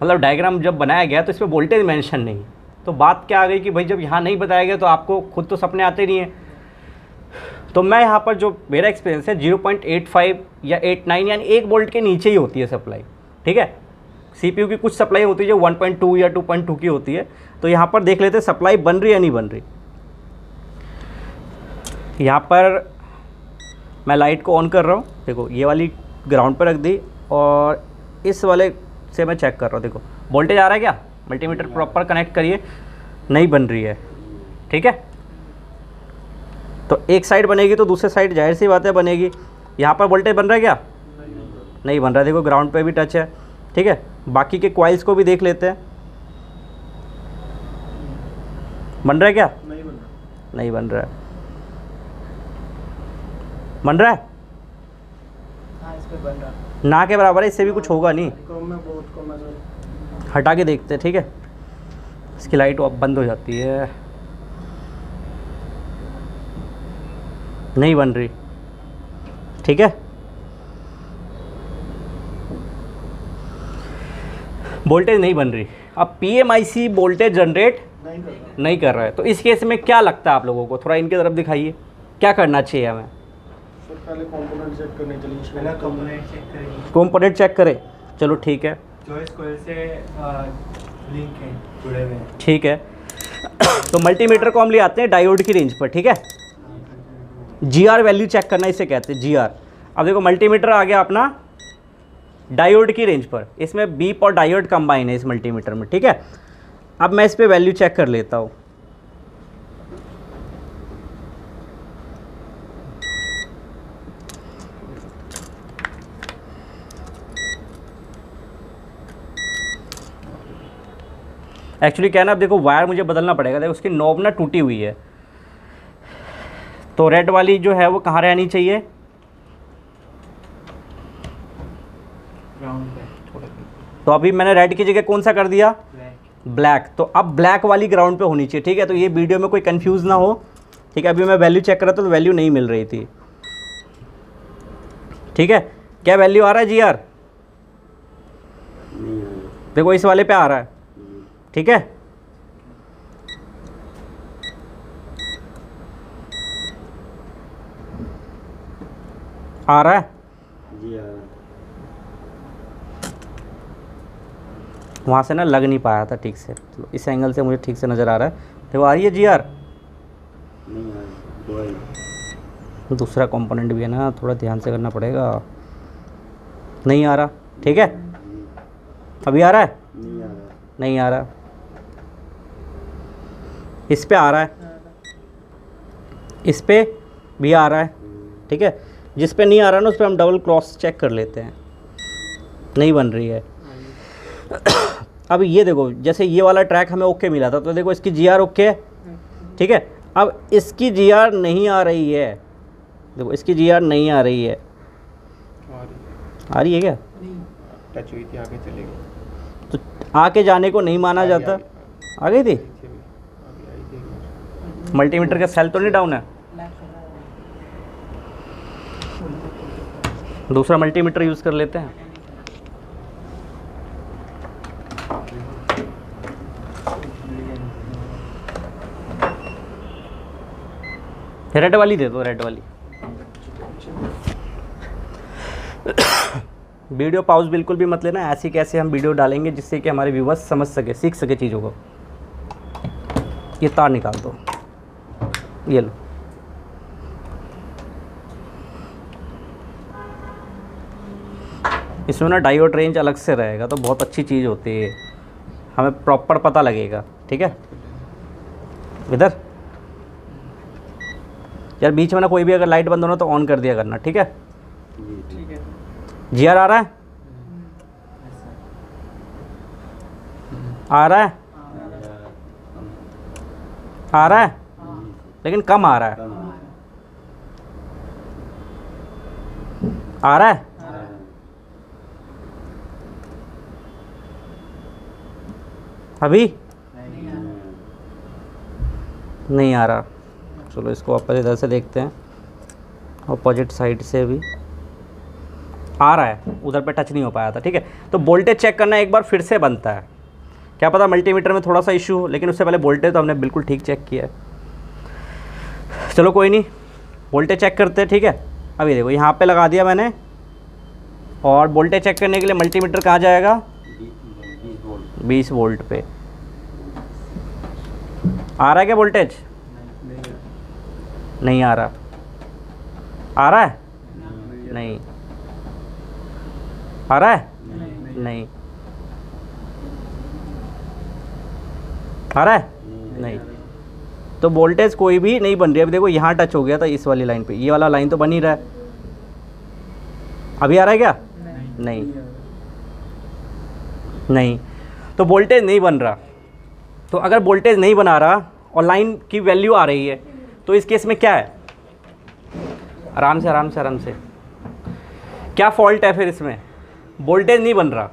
मतलब डायग्राम जब बनाया गया तो इसमें वोल्टेज मेंशन नहीं। तो बात क्या आ गई कि भाई जब यहाँ नहीं बताया गया तो आपको खुद तो सपने आते नहीं है। तो मैं यहाँ पर जो मेरा एक्सपीरियंस है 0.85 या 89 यानी 1 वोल्ट के नीचे ही होती है सप्लाई, ठीक है। CPU की कुछ सप्लाई होती है जो 1.2 या 2.2 की होती है। तो यहाँ पर देख लेते हैं सप्लाई बन रही है या नहीं बन रही। यहाँ पर मैं लाइट को ऑन कर रहा हूँ, देखो ये वाली ग्राउंड पर रख दी और इस वाले से मैं चेक कर रहा हूँ। देखो वोल्टेज आ रहा है क्या, मल्टीमीटर प्रॉपर कनेक्ट करिए, नहीं बन रही है, ठीक है। तो एक साइड बनेगी तो दूसरी साइड जाहिर सी बात है बनेगी। यहाँ पर वोल्टेज बन रहा है क्या, नहीं बन रहा है। देखो ग्राउंड पे भी टच है, ठीक है। बाकी के कॉइल्स को भी देख लेते हैं, बन रहा है क्या, नहीं बन रहा है, बन रहा है ना के बराबर है, इससे भी कुछ होगा नहीं। हटा के देखते हैं, ठीक है। इसकी लाइट अब बंद हो जाती है, नहीं बन रही, ठीक है। वोल्टेज नहीं बन रही। अब PMIC वोल्टेज जनरेट नहीं कर रहा है। तो इस केस में क्या लगता है आप लोगों को, थोड़ा इनकी तरफ दिखाइए, क्या करना चाहिए हमें? पहले कंपोनेंट चेक करने के लिए पहले कंपोनेंट चेक करें, चलो ठीक है, जो इस कॉइल से लिंक है जुड़े हुए हैं, ठीक है। तो मल्टीमीटर को हम ले आते हैं डायोड की रेंज पर, ठीक है। GR वैल्यू चेक करना इसे कहते हैं, GR। अब देखो मल्टीमीटर आ गया अपना डायोड की रेंज पर, इसमें बीप और डायोड कंबाइन है इस मल्टीमीटर में, ठीक है। अब मैं इस पे वैल्यू चेक कर लेता हूँ। एक्चुअली क्या है ना, अब देखो वायर मुझे बदलना पड़ेगा। देखो उसकी नॉब ना टूटी हुई है, तो रेड वाली जो है वो कहाँ रहनी चाहिए, ग्राउंड पे। तो अभी मैंने रेड की जगह कौन सा कर दिया, ब्लैक। तो अब ब्लैक वाली ग्राउंड पे होनी चाहिए, ठीक है। तो ये वीडियो में कोई कंफ्यूज ना हो, ठीक है। अभी मैं वैल्यू चेक कर रहा था तो वैल्यू नहीं मिल रही थी, ठीक है। क्या वैल्यू आ रहा है GR, देखो इस वाले पे आ रहा है, ठीक है। आ रहा है? जी आ रहा है। वहाँ से ना लग नहीं पाया था ठीक से, चलो इस एंगल से मुझे ठीक से नज़र आ रहा है। देखो आ रही है GR? नहीं आ रहा, दूसरा कंपोनेंट भी है ना, थोड़ा ध्यान से करना पड़ेगा। नहीं आ रहा, ठीक है। अभी आ रहा है? नहीं आ रहा। नहीं आ रहा। इस पे आ रहा है, इस पे भी आ रहा है, ठीक है। जिस पे नहीं आ रहा ना उस पे हम डबल क्रॉस चेक कर लेते हैं, नहीं बन रही है। अब ये देखो, जैसे ये वाला ट्रैक हमें ओके मिला था, तो देखो इसकी GR ओके है, ठीक है। अब इसकी GR नहीं आ रही है, देखो इसकी GR नहीं आ रही है। आ रही है क्या? टच हुई थी, आगे चलेगी। तो आके जाने को नहीं माना जाता। आ गई थी? मल्टीमीटर का सेल तो नहीं डाउन है? दूसरा मल्टीमीटर यूज़ कर लेते हैं। रेड वाली दे दो, रेड वाली। वीडियो पॉज बिल्कुल भी मत लेना, ऐसी कैसे हम वीडियो डालेंगे जिससे कि हमारे व्यूवर्स समझ सके, सीख सके चीज़ों को। ये तार निकाल दो, ये लो। इसमें ना डायोड रेंज अलग से रहेगा, तो बहुत अच्छी चीज़ होती है, हमें प्रॉपर पता लगेगा, ठीक है। इधर यार बीच में ना कोई भी अगर लाइट बंद हो ना तो ऑन कर दिया करना, ठीक है। ठीक है। GR आ रहा है? आ रहा है? आ रहा है, लेकिन कम आ रहा है। आ रहा है? अभी नहीं आ रहा। चलो इसको वापस इधर से देखते हैं, अपोजिट साइड से भी आ रहा है, उधर पे टच नहीं हो पाया था, ठीक है। तो वोल्टेज चेक करना एक बार फिर से बनता है, क्या पता मल्टीमीटर में थोड़ा सा इशू हो, लेकिन उससे पहले वोल्टेज तो हमने बिल्कुल ठीक चेक किया है। चलो कोई नहीं, वोल्टेज चेक करते हैं, ठीक है। अभी देखो यहाँ पे लगा दिया मैंने, और वोल्टेज चेक करने के लिए मल्टीमीटर कहाँ जाएगा? 20 वोल्ट पे। आ रहा है क्या वोल्टेज? नहीं आ रहा। आ रहा है? नहीं। आ रहा है? नहीं। आ रहा है? नहीं। तो वोल्टेज कोई भी नहीं बन रही है। अभी देखो यहाँ टच हो गया था इस वाली लाइन पे, ये वाला लाइन तो बन ही रहा है। अभी आ रहा है क्या? नहीं। नहीं। तो वोल्टेज नहीं बन रहा। तो अगर वोल्टेज नहीं बना रहा और लाइन की वैल्यू आ रही है, तो इस केस में क्या है? आराम से आराम से आराम से, क्या फॉल्ट है फिर इसमें? वोल्टेज नहीं बन रहा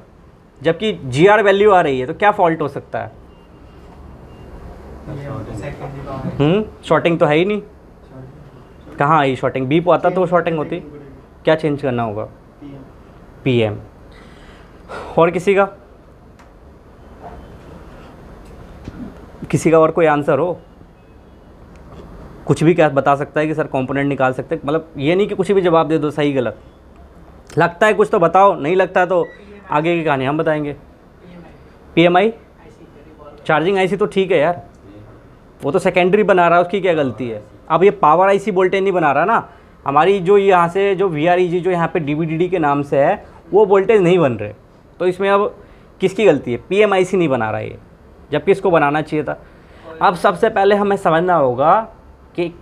जबकि GR वैल्यू आ रही है, तो क्या फॉल्ट हो सकता है? शॉर्टिंग तो है ही नहीं। कहाँ आई शॉर्टिंग? बीप आता तो शॉर्टिंग होती। क्या चेंज करना होगा? PM। और किसी का? किसी का और कोई आंसर हो? कुछ भी क्या बता सकता है कि सर कंपोनेंट निकाल सकते हैं, मतलब ये नहीं कि कुछ भी जवाब दे दो सही गलत। लगता है कुछ तो बताओ, नहीं लगता है तो आगे की कहानी हम बताएंगे। PMI चार्जिंग IC तो ठीक है यार, वो तो सेकेंडरी बना रहा है, उसकी क्या गलती है? अब ये पावर IC वोल्टेज नहीं बना रहा ना, हमारी जो यहाँ से जो VREG जो यहाँ पे DVDD के नाम से है वो वोल्टेज नहीं बन रहे, तो इसमें अब किसकी गलती है? PMIC नहीं बना रहा है, जबकि इसको बनाना चाहिए था। अब सबसे पहले हमें समझना होगा कि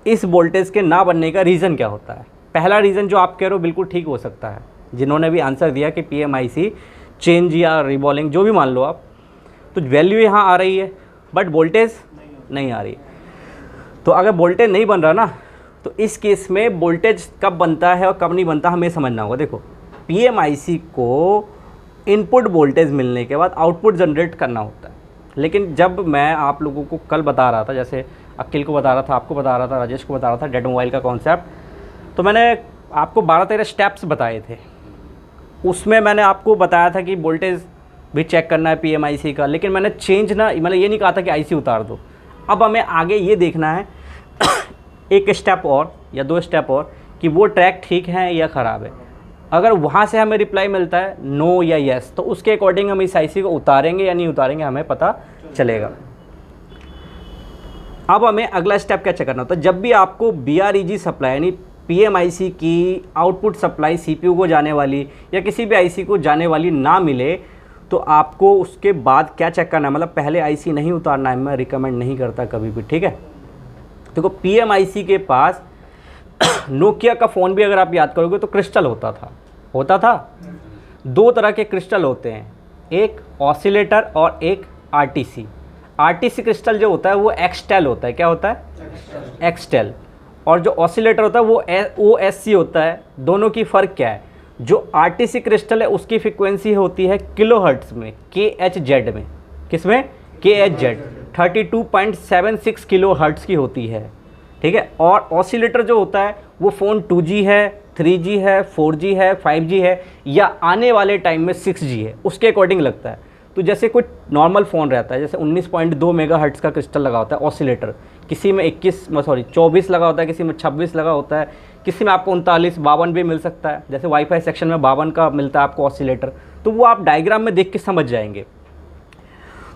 इस वोल्टेज के ना बनने का रीज़न क्या होता है। पहला रीज़न जो आप कह रहे हो बिल्कुल ठीक हो सकता है, जिन्होंने भी आंसर दिया कि PMIC चेंज या रिबॉलिंग जो भी मान लो आप, तो वैल्यू यहाँ आ रही है बट वोल्टेज नहीं आ रही। तो अगर वोल्टेज नहीं बन रहा ना, तो इस केस में वोल्टेज कब बनता है और कब नहीं बनता हमें समझना होगा। देखो PMIC को इनपुट वोल्टेज मिलने के बाद आउटपुट जनरेट करना होता है, लेकिन जब मैं आप लोगों को कल बता रहा था, जैसे अखिल को बता रहा था, आपको बता रहा था, राजेश को बता रहा था डेड मोबाइल का कॉन्सेप्ट, तो मैंने आपको 12-13 स्टेप्स बताए थे। उसमें मैंने आपको बताया था कि वोल्टेज भी चेक करना है PMIC का, लेकिन मैंने चेंज ना, मतलब ये नहीं कहा था कि IC उतार दो। अब हमें आगे ये देखना है एक स्टेप और या 2 स्टेप और, कि वो ट्रैक ठीक है या ख़राब है। अगर वहाँ से हमें रिप्लाई मिलता है नो या यस, तो उसके अकॉर्डिंग हम इस आईसी को उतारेंगे या नहीं उतारेंगे हमें पता चलेगा। अब हमें अगला स्टेप क्या चेक करना होता है। जब भी आपको BREG सप्लाई यानी PMIC की आउटपुट सप्लाई CPU को जाने वाली या किसी भी IC को जाने वाली ना मिले, तो आपको उसके बाद क्या चेक करना है, मतलब पहले IC नहीं उतारना है, मैं रिकमेंड नहीं करता कभी भी, ठीक है। देखो PMIC के पास नोकिया का फ़ोन भी अगर आप याद करोगे तो क्रिस्टल होता था। दो तरह के क्रिस्टल होते हैं, एक ऑसिलेटर और एक RTC क्रिस्टल जो होता है वो एक्सटेल होता है। क्या होता है? एक्सटेल। और जो ऑसिलेटर होता है वो OSC होता है। दोनों की फ़र्क क्या है? जो RTC क्रिस्टल है उसकी फ्रिक्वेंसी होती है किलोहर्ट्ज़ में, KHZ में। किसमें? KHZ 32.76 किलोहर्ट्ज़ की होती है, ठीक है। और ऑसिलेटर जो होता है वो फ़ोन 2G है, 3G है, 4G है, 5G है या आने वाले टाइम में 6G है, उसके अकॉर्डिंग लगता है। तो जैसे कोई नॉर्मल फ़ोन रहता है, जैसे 19.2 मेगाहर्ट्ज़ का क्रिस्टल लगा होता है ऑसिलेटर, किसी में 24 लगा होता है, किसी में 26 लगा होता है, किसी में आपको 39, 52 भी मिल सकता है। जैसे वाईफाई सेक्शन में 52 का मिलता है आपको ऑसिलेटर, तो वो आप डायग्राम में देख के समझ जाएंगे।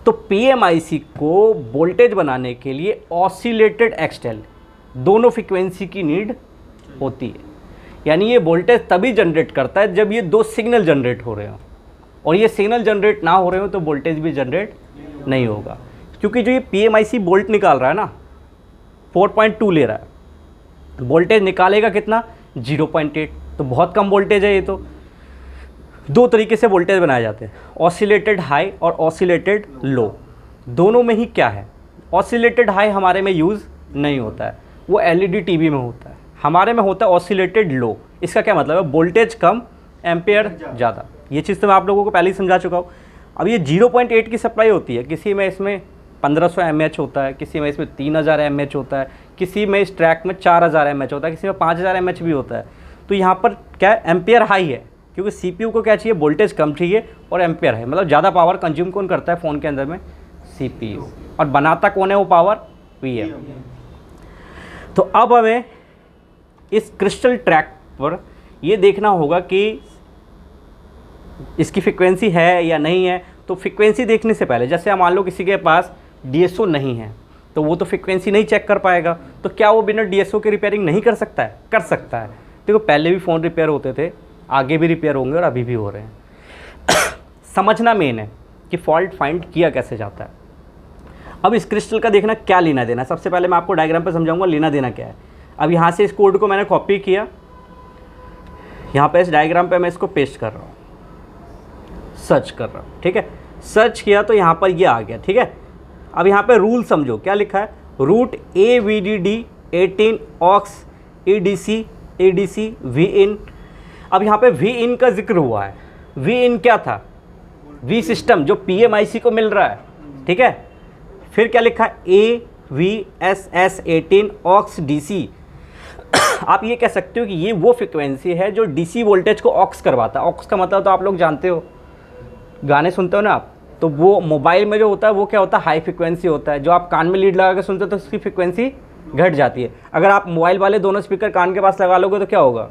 तो PMIC को वोल्टेज बनाने के लिए ऑसिलेटेड एक्सटेल दोनों फ्रिक्वेंसी की नीड होती है। यानी ये वोल्टेज तभी जनरेट करता है जब ये दो सिग्नल जनरेट हो रहे हो, और ये सिग्नल जनरेट ना हो रहे हो तो वोल्टेज भी जनरेट नहीं होगा। क्योंकि जो ये PMIC वोल्ट निकाल रहा है ना, 4.2 ले रहा है, वोल्टेज निकालेगा कितना? 0.8। तो बहुत कम वोल्टेज है ये। तो दो तरीके से वोल्टेज बनाए जाते हैं, ऑसिलेटेड हाई और ऑसिलेटेड लो। दोनों में ही क्या है, ऑसिलेटेड हाई हमारे में यूज़ नहीं होता है, वो LED TV में होता है। हमारे में होता है ऑसिलेटेड लो। इसका क्या मतलब है? वोल्टेज कम, एम्पेयर ज़्यादा। ये चीज़ तो मैं आप लोगों को पहले ही समझा चुका हूँ। अब ये 0.8 की सप्लाई होती है, किसी में इसमें 1500 mAh होता है, किसी में इसमें 3000 mAh होता है, किसी में इस ट्रैक में 4000 mAh होता है, किसी में 5000 mAh भी होता है। तो यहाँ पर क्या है? एम्पेयर हाई है, क्योंकि CPU को क्या चाहिए? वोल्टेज कम चाहिए और एम्पेयर है, मतलब ज़्यादा पावर कंज्यूम कौन करता है फ़ोन के अंदर में? CPU। और बनाता कौन है वो पावर? VM। तो अब हमें इस क्रिस्टल ट्रैक पर ये देखना होगा कि इसकी फ्रिक्वेंसी है या नहीं है। तो फ्रिक्वेंसी देखने से पहले, जैसे मान लो किसी के पास DSO नहीं है, तो वो तो फ्रिक्वेंसी नहीं चेक कर पाएगा। तो क्या वो बिना DSO के रिपेयरिंग नहीं कर सकता है? कर सकता है। देखो पहले भी फ़ोन रिपेयर होते थे, आगे भी रिपेयर होंगे और अभी भी हो रहे हैं। समझना मेन है कि फॉल्ट फाइंड किया कैसे जाता है। अब इस क्रिस्टल का देखना क्या लेना देना। सबसे पहले मैं आपको डायग्राम पे समझाऊंगा लेना देना क्या है। अब यहाँ से इस कोड को मैंने कॉपी किया, यहाँ पे इस डायग्राम पे मैं इसको पेस्ट कर रहा हूँ, सर्च कर रहा हूँ, ठीक है। सर्च किया तो यहाँ पर ये आ गया, ठीक है। अब यहाँ पे रूल समझो, क्या लिखा है? Route AVDD 18 aux ADC VIN। अब यहाँ पे VIN का जिक्र हुआ है। VIN क्या था? V सिस्टम जो PMIC को मिल रहा है, ठीक है। फिर क्या लिखा है? AVSS 18 aux DC। आप ये कह सकते हो कि ये वो फ्रिक्वेंसी है जो DC वोल्टेज को ऑक्स करवाता है। ऑक्स का मतलब तो आप लोग जानते हो, गाने सुनते हो ना आप, तो वो मोबाइल में जो होता है वो क्या होता है? हाई फ्रिक्वेंसी होता है। जो आप कान में लीड लगा के सुनते हो तो उसकी फ्रिक्वेंसी घट जाती है। अगर आप मोबाइल वाले दोनों स्पीकर कान के पास लगा लोगे तो क्या होगा?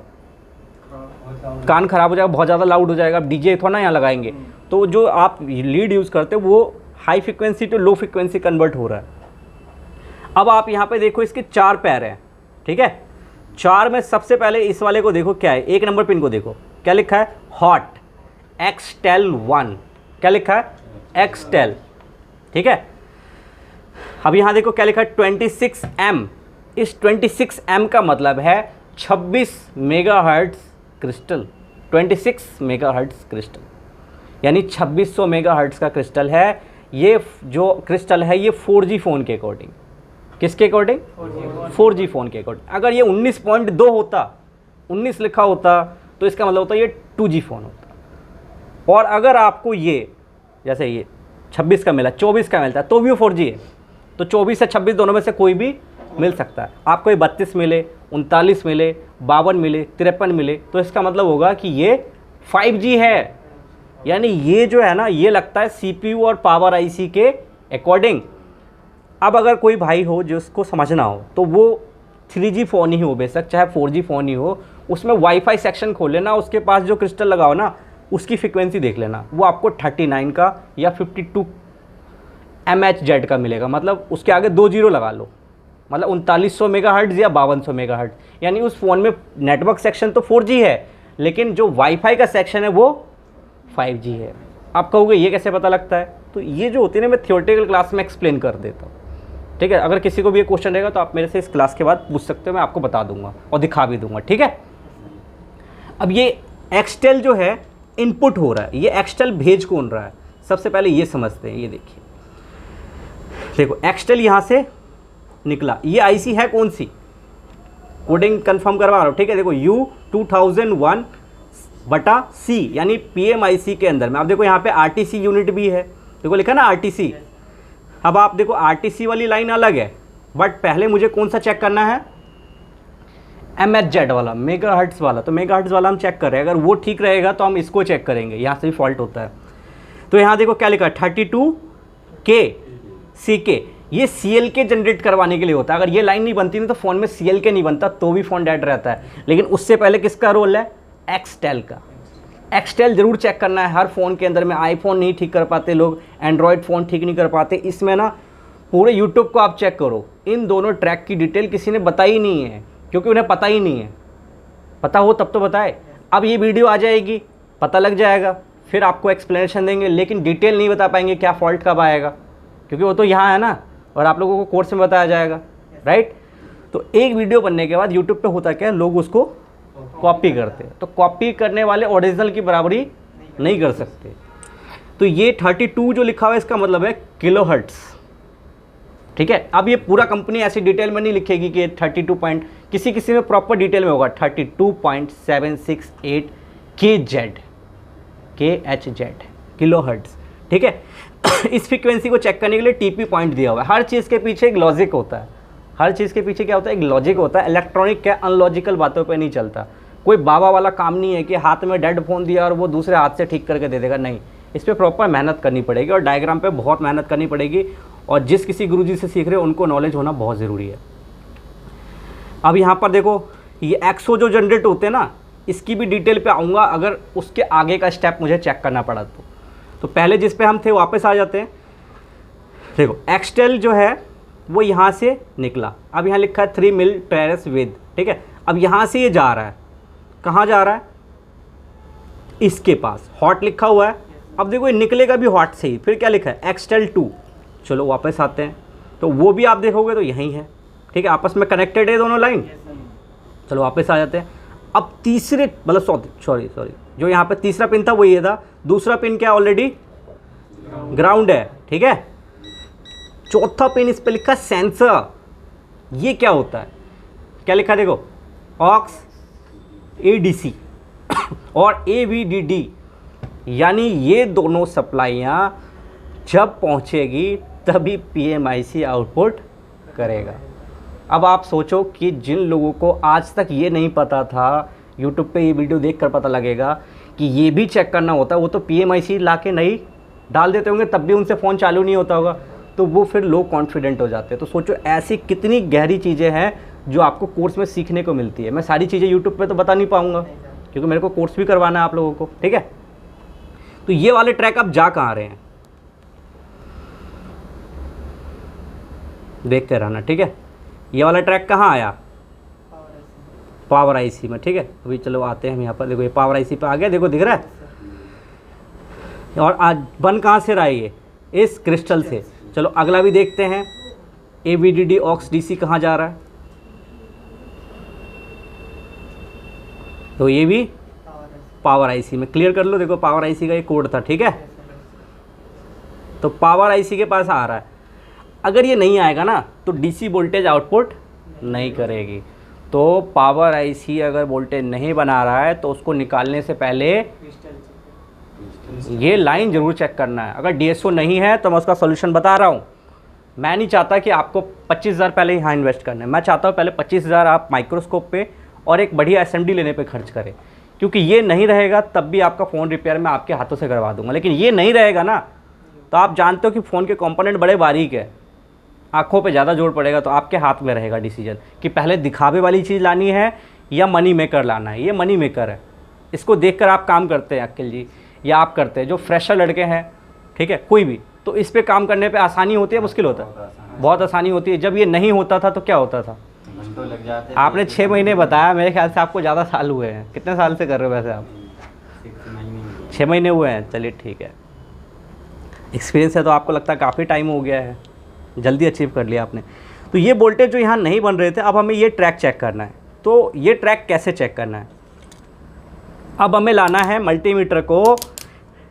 कान खराब हो जाएगा, बहुत ज़्यादा लाउड हो जाएगा। DJ थोड़ा ना यहाँ लगाएंगे। तो जो आप लीड यूज़ करते हो वो high frequency to low frequency convert हो रहा है। अब आप यहाँ पे देखो, इसके 4 पैर हैं, ठीक है। 4 में सबसे पहले इस वाले को देखो क्या है, 1 नंबर पिन को देखो क्या लिखा है? हॉट एक्सटेल 1। क्या लिखा है? एक्सटेल, ठीक है। अब यहाँ देखो क्या लिखा है? 26M। इस 26M का मतलब है 26 मेगाहर्ट्ज़ क्रिस्टल। 26 मेगाहर्ट्ज़ क्रिस्टल यानी 2600 मेगाहर्ट्ज़ का क्रिस्टल है। ये जो क्रिस्टल है ये 4G फ़ोन के अकॉर्डिंग, किसके अकॉर्डिंग? 4G फ़ोन के अकॉर्डिंग। अगर ये 19.2 होता, 19 लिखा होता, तो इसका मतलब होता ये 2G फ़ोन होता। और अगर आपको ये जैसे ये 26 का मिला, 24 का मिलता है, तो भी वो 4G है। तो 24 से 26 दोनों में से कोई भी मिल सकता है। आपको ये 32 मिले, 39 मिले, 52 मिले, 53 मिले, तो इसका मतलब होगा कि ये 5G है। यानी ये जो है ना, ये लगता है CPU और पावर IC के अकॉर्डिंग। अब अगर कोई भाई हो जो इसको समझना हो तो वो 3G फ़ोन ही हो बेशक, चाहे 4G फ़ोन ही हो, उसमें वाईफाई सेक्शन खोल लेना, उसके पास जो क्रिस्टल लगाओ ना उसकी फ्रिक्वेंसी देख लेना, वो आपको 39 का या 52 MHz का मिलेगा। मतलब उसके आगे 2 जीरो लगा लो, मतलब 3900 मेगाहर्ट्ज़ या 5200 मेगाहर्ट्ज़। यानी उस फ़ोन में नेटवर्क सेक्शन तो 4G है, लेकिन जो वाईफाई का सेक्शन है वो 5G है। आप कहोगे ये कैसे पता लगता है? तो ये जो होती है ना, मैं थियोरेटिकल क्लास में एक्सप्लेन कर देता हूँ, ठीक है। अगर किसी को भी ये क्वेश्चन रहेगा तो आप मेरे से इस क्लास के बाद पूछ सकते हो, मैं आपको बता दूंगा और दिखा भी दूंगा, ठीक है। अब ये एक्सटेल जो है इनपुट हो रहा है, ये एक्सटेल भेज कौन रहा है, सबसे पहले ये समझते हैं। ये देखिए, देखो एक्सटेल यहाँ से निकला, ये आईसी है कौन सी, कोडिंग कंफर्म करवा रहा हूँ, ठीक है। देखो U2001/C यानी PMIC के अंदर में, आप देखो यहाँ पे RTC यूनिट भी है, देखो लिखा ना RTC। अब आप देखो RTC वाली लाइन अलग है, बट पहले मुझे कौन सा चेक करना है, MHz वाला, मेगाहर्ट्ज़ वाला। तो मेगाहर्ट्ज़ वाला हम चेक कर रहे हैं, अगर वो ठीक रहेगा तो हम इसको चेक करेंगे, यहाँ से भी फॉल्ट होता है। तो यहाँ देखो क्या लिखा है, 32K ये CLK जनरेट करवाने के लिए होता है। अगर ये लाइन नहीं बनती ना तो फ़ोन में CLK नहीं बनता, तो भी फ़ोन डेड रहता है। लेकिन उससे पहले किसका रोल है, एक्सटेल का। एक्सटेल ज़रूर चेक करना है हर फ़ोन के अंदर में। आईफोन नहीं ठीक कर पाते लोग, एंड्रॉयड फ़ोन ठीक नहीं कर पाते, इसमें ना पूरे यूट्यूब को आप चेक करो, इन दोनों ट्रैक की डिटेल किसी ने बताई नहीं है, क्योंकि उन्हें पता ही नहीं है। पता हो तब तो बताए। अब ये वीडियो आ जाएगी, पता लग जाएगा, फिर आपको एक्सप्लेनेशन देंगे, लेकिन डिटेल नहीं बता पाएंगे क्या फॉल्ट कब आएगा, क्योंकि वो तो यहाँ है ना, और आप लोगों को कोर्स में बताया जाएगा, राइट। तो एक वीडियो बनने के बाद यूट्यूब पे होता क्या है, लोग उसको कॉपी करते हैं। तो कॉपी करने वाले ओरिजिनल की बराबरी नहीं कर सकते। तो ये 32 जो लिखा हुआ है इसका मतलब है किलोहर्ट्ज़, ठीक है। अब ये पूरा कंपनी ऐसी डिटेल में नहीं लिखेगी कि 32 पॉइंट, किसी किसी में प्रॉपर डिटेल में होगा 32.768 KHz किलोहर्ट्ज़, ठीक है। इस फ्रीक्वेंसी को चेक करने के लिए TP पॉइंट दिया हुआ है। हर चीज़ के पीछे एक लॉजिक होता है, हर चीज़ के पीछे क्या होता है, एक लॉजिक होता है। इलेक्ट्रॉनिक क्या अनलॉजिकल बातों पे नहीं चलता। कोई बाबा वाला काम नहीं है कि हाथ में डेड फ़ोन दिया और वो दूसरे हाथ से ठीक करके दे देगा, नहीं। इस पर प्रॉपर मेहनत करनी पड़ेगी और डायग्राम पे बहुत मेहनत करनी पड़ेगी, और जिस किसी गुरुजी से सीख रहे हो उनको नॉलेज होना बहुत ज़रूरी है। अब यहाँ पर देखो, ये एक्सो जो जनरेट होते हैं ना, इसकी भी डिटेल पे आऊँगा अगर उसके आगे का स्टेप मुझे चेक करना पड़ा तो पहले जिस पे हम थे वापस आ जाते हैं। देखो एक्सटेल जो है वो यहाँ से निकला, अब यहाँ लिखा है 3 मिल टेरेस विद, ठीक है। अब यहाँ से ये जा रहा है, कहाँ जा रहा है, इसके पास हॉट लिखा हुआ है। अब देखो ये निकलेगा भी हॉट से ही, फिर क्या लिखा है, एक्सटेल 2। चलो वापस आते हैं, तो वो भी आप देखोगे तो यहीं है, ठीक है, आपस में कनेक्टेड है दोनों लाइन। चलो वापस आ जाते हैं। अब तीसरे मतलब सॉरी जो यहाँ पे तीसरा पिन था वो ये था, दूसरा पिन क्या ऑलरेडी ग्राउंड है, ठीक है। चौथा पिन इस पे लिखा सेंसर, ये क्या होता है, क्या लिखा देखो, ऑक्स ADC और AVDD, यानी ये दोनों सप्लाइयाँ जब पहुँचेगी तभी PMIC आउटपुट करेगा। अब आप सोचो कि जिन लोगों को आज तक ये नहीं पता था, यूट्यूब पे ये वीडियो देखकर पता लगेगा कि ये भी चेक करना होता है, वो तो PMIC ला के नहीं डाल देते होंगे, तब भी उनसे फ़ोन चालू नहीं होता होगा, तो वो फिर लो कॉन्फिडेंट हो जाते हैं। तो सोचो ऐसी कितनी गहरी चीज़ें हैं जो आपको कोर्स में सीखने को मिलती है। मैं सारी चीज़ें यूट्यूब पे तो बता नहीं पाऊँगा, क्योंकि मेरे को कोर्स भी करवाना है आप लोगों को, ठीक है। तो ये वाले ट्रैक आप जा कहाँ रहे हैं देखते रहना, ठीक है। ये वाला ट्रैक कहाँ आया, पावर IC में, ठीक है। अभी चलो आते हैं हम यहाँ पर, देखो ये पावर IC पे आ गया, देखो दिख रहा है। और आज बन कहाँ से रहा है ये, इस क्रिस्टल से। चलो अगला भी देखते हैं, AVDD ऑक्स DC कहाँ जा रहा है, तो ये भी पावर IC में। क्लियर कर लो, देखो पावर IC का ये कोड था, ठीक है। तो पावर IC के पास आ रहा है। अगर ये नहीं आएगा ना तो DC वोल्टेज आउटपुट नहीं करेगी। तो पावर IC अगर वोल्टेज नहीं बना रहा है तो उसको निकालने से पहले ये लाइन ज़रूर चेक करना है। अगर DSO नहीं है तो मैं उसका सोल्यूशन बता रहा हूँ। मैं नहीं चाहता कि आपको 25,000 पहले यहाँ इन्वेस्ट करना है, मैं चाहता हूँ पहले 25,000 आप माइक्रोस्कोप पे और एक बढ़िया SMD लेने पे खर्च करें, क्योंकि ये नहीं रहेगा तब भी आपका फ़ोन रिपेयर मैं आपके हाथों से करवा दूँगा। लेकिन ये नहीं रहेगा ना तो आप जानते हो कि फ़ोन के कंपोनेंट बड़े बारीक है, आँखों पे ज़्यादा जोर पड़ेगा तो आपके हाथ में रहेगा डिसीजन कि पहले दिखावे वाली चीज़ लानी है या मनी मेकर लाना है। ये मनी मेकर है, इसको देखकर आप काम करते हैं अक्ल जी, या आप करते हैं जो फ्रेशर लड़के हैं, ठीक है, कोई भी, तो इस पे काम करने पे आसानी होती है, मुश्किल होता है? बहुत आसानी होती है। जब ये नहीं होता था तो क्या होता था? घंटों लग जाते। आपने 6 महीने बताया, मेरे ख्याल से आपको ज़्यादा साल हुए हैं। कितने साल से कर रहे हो वैसे आप? 6 महीने हुए हैं, चलिए ठीक है। एक्सपीरियंस है तो आपको लगता है काफ़ी टाइम हो गया है, जल्दी अचीव कर लिया आपने। तो ये वोल्टेज जो यहाँ नहीं बन रहे थे, अब हमें ये ट्रैक चेक करना है। तो ये ट्रैक कैसे चेक करना है? अब हमें लाना है मल्टीमीटर को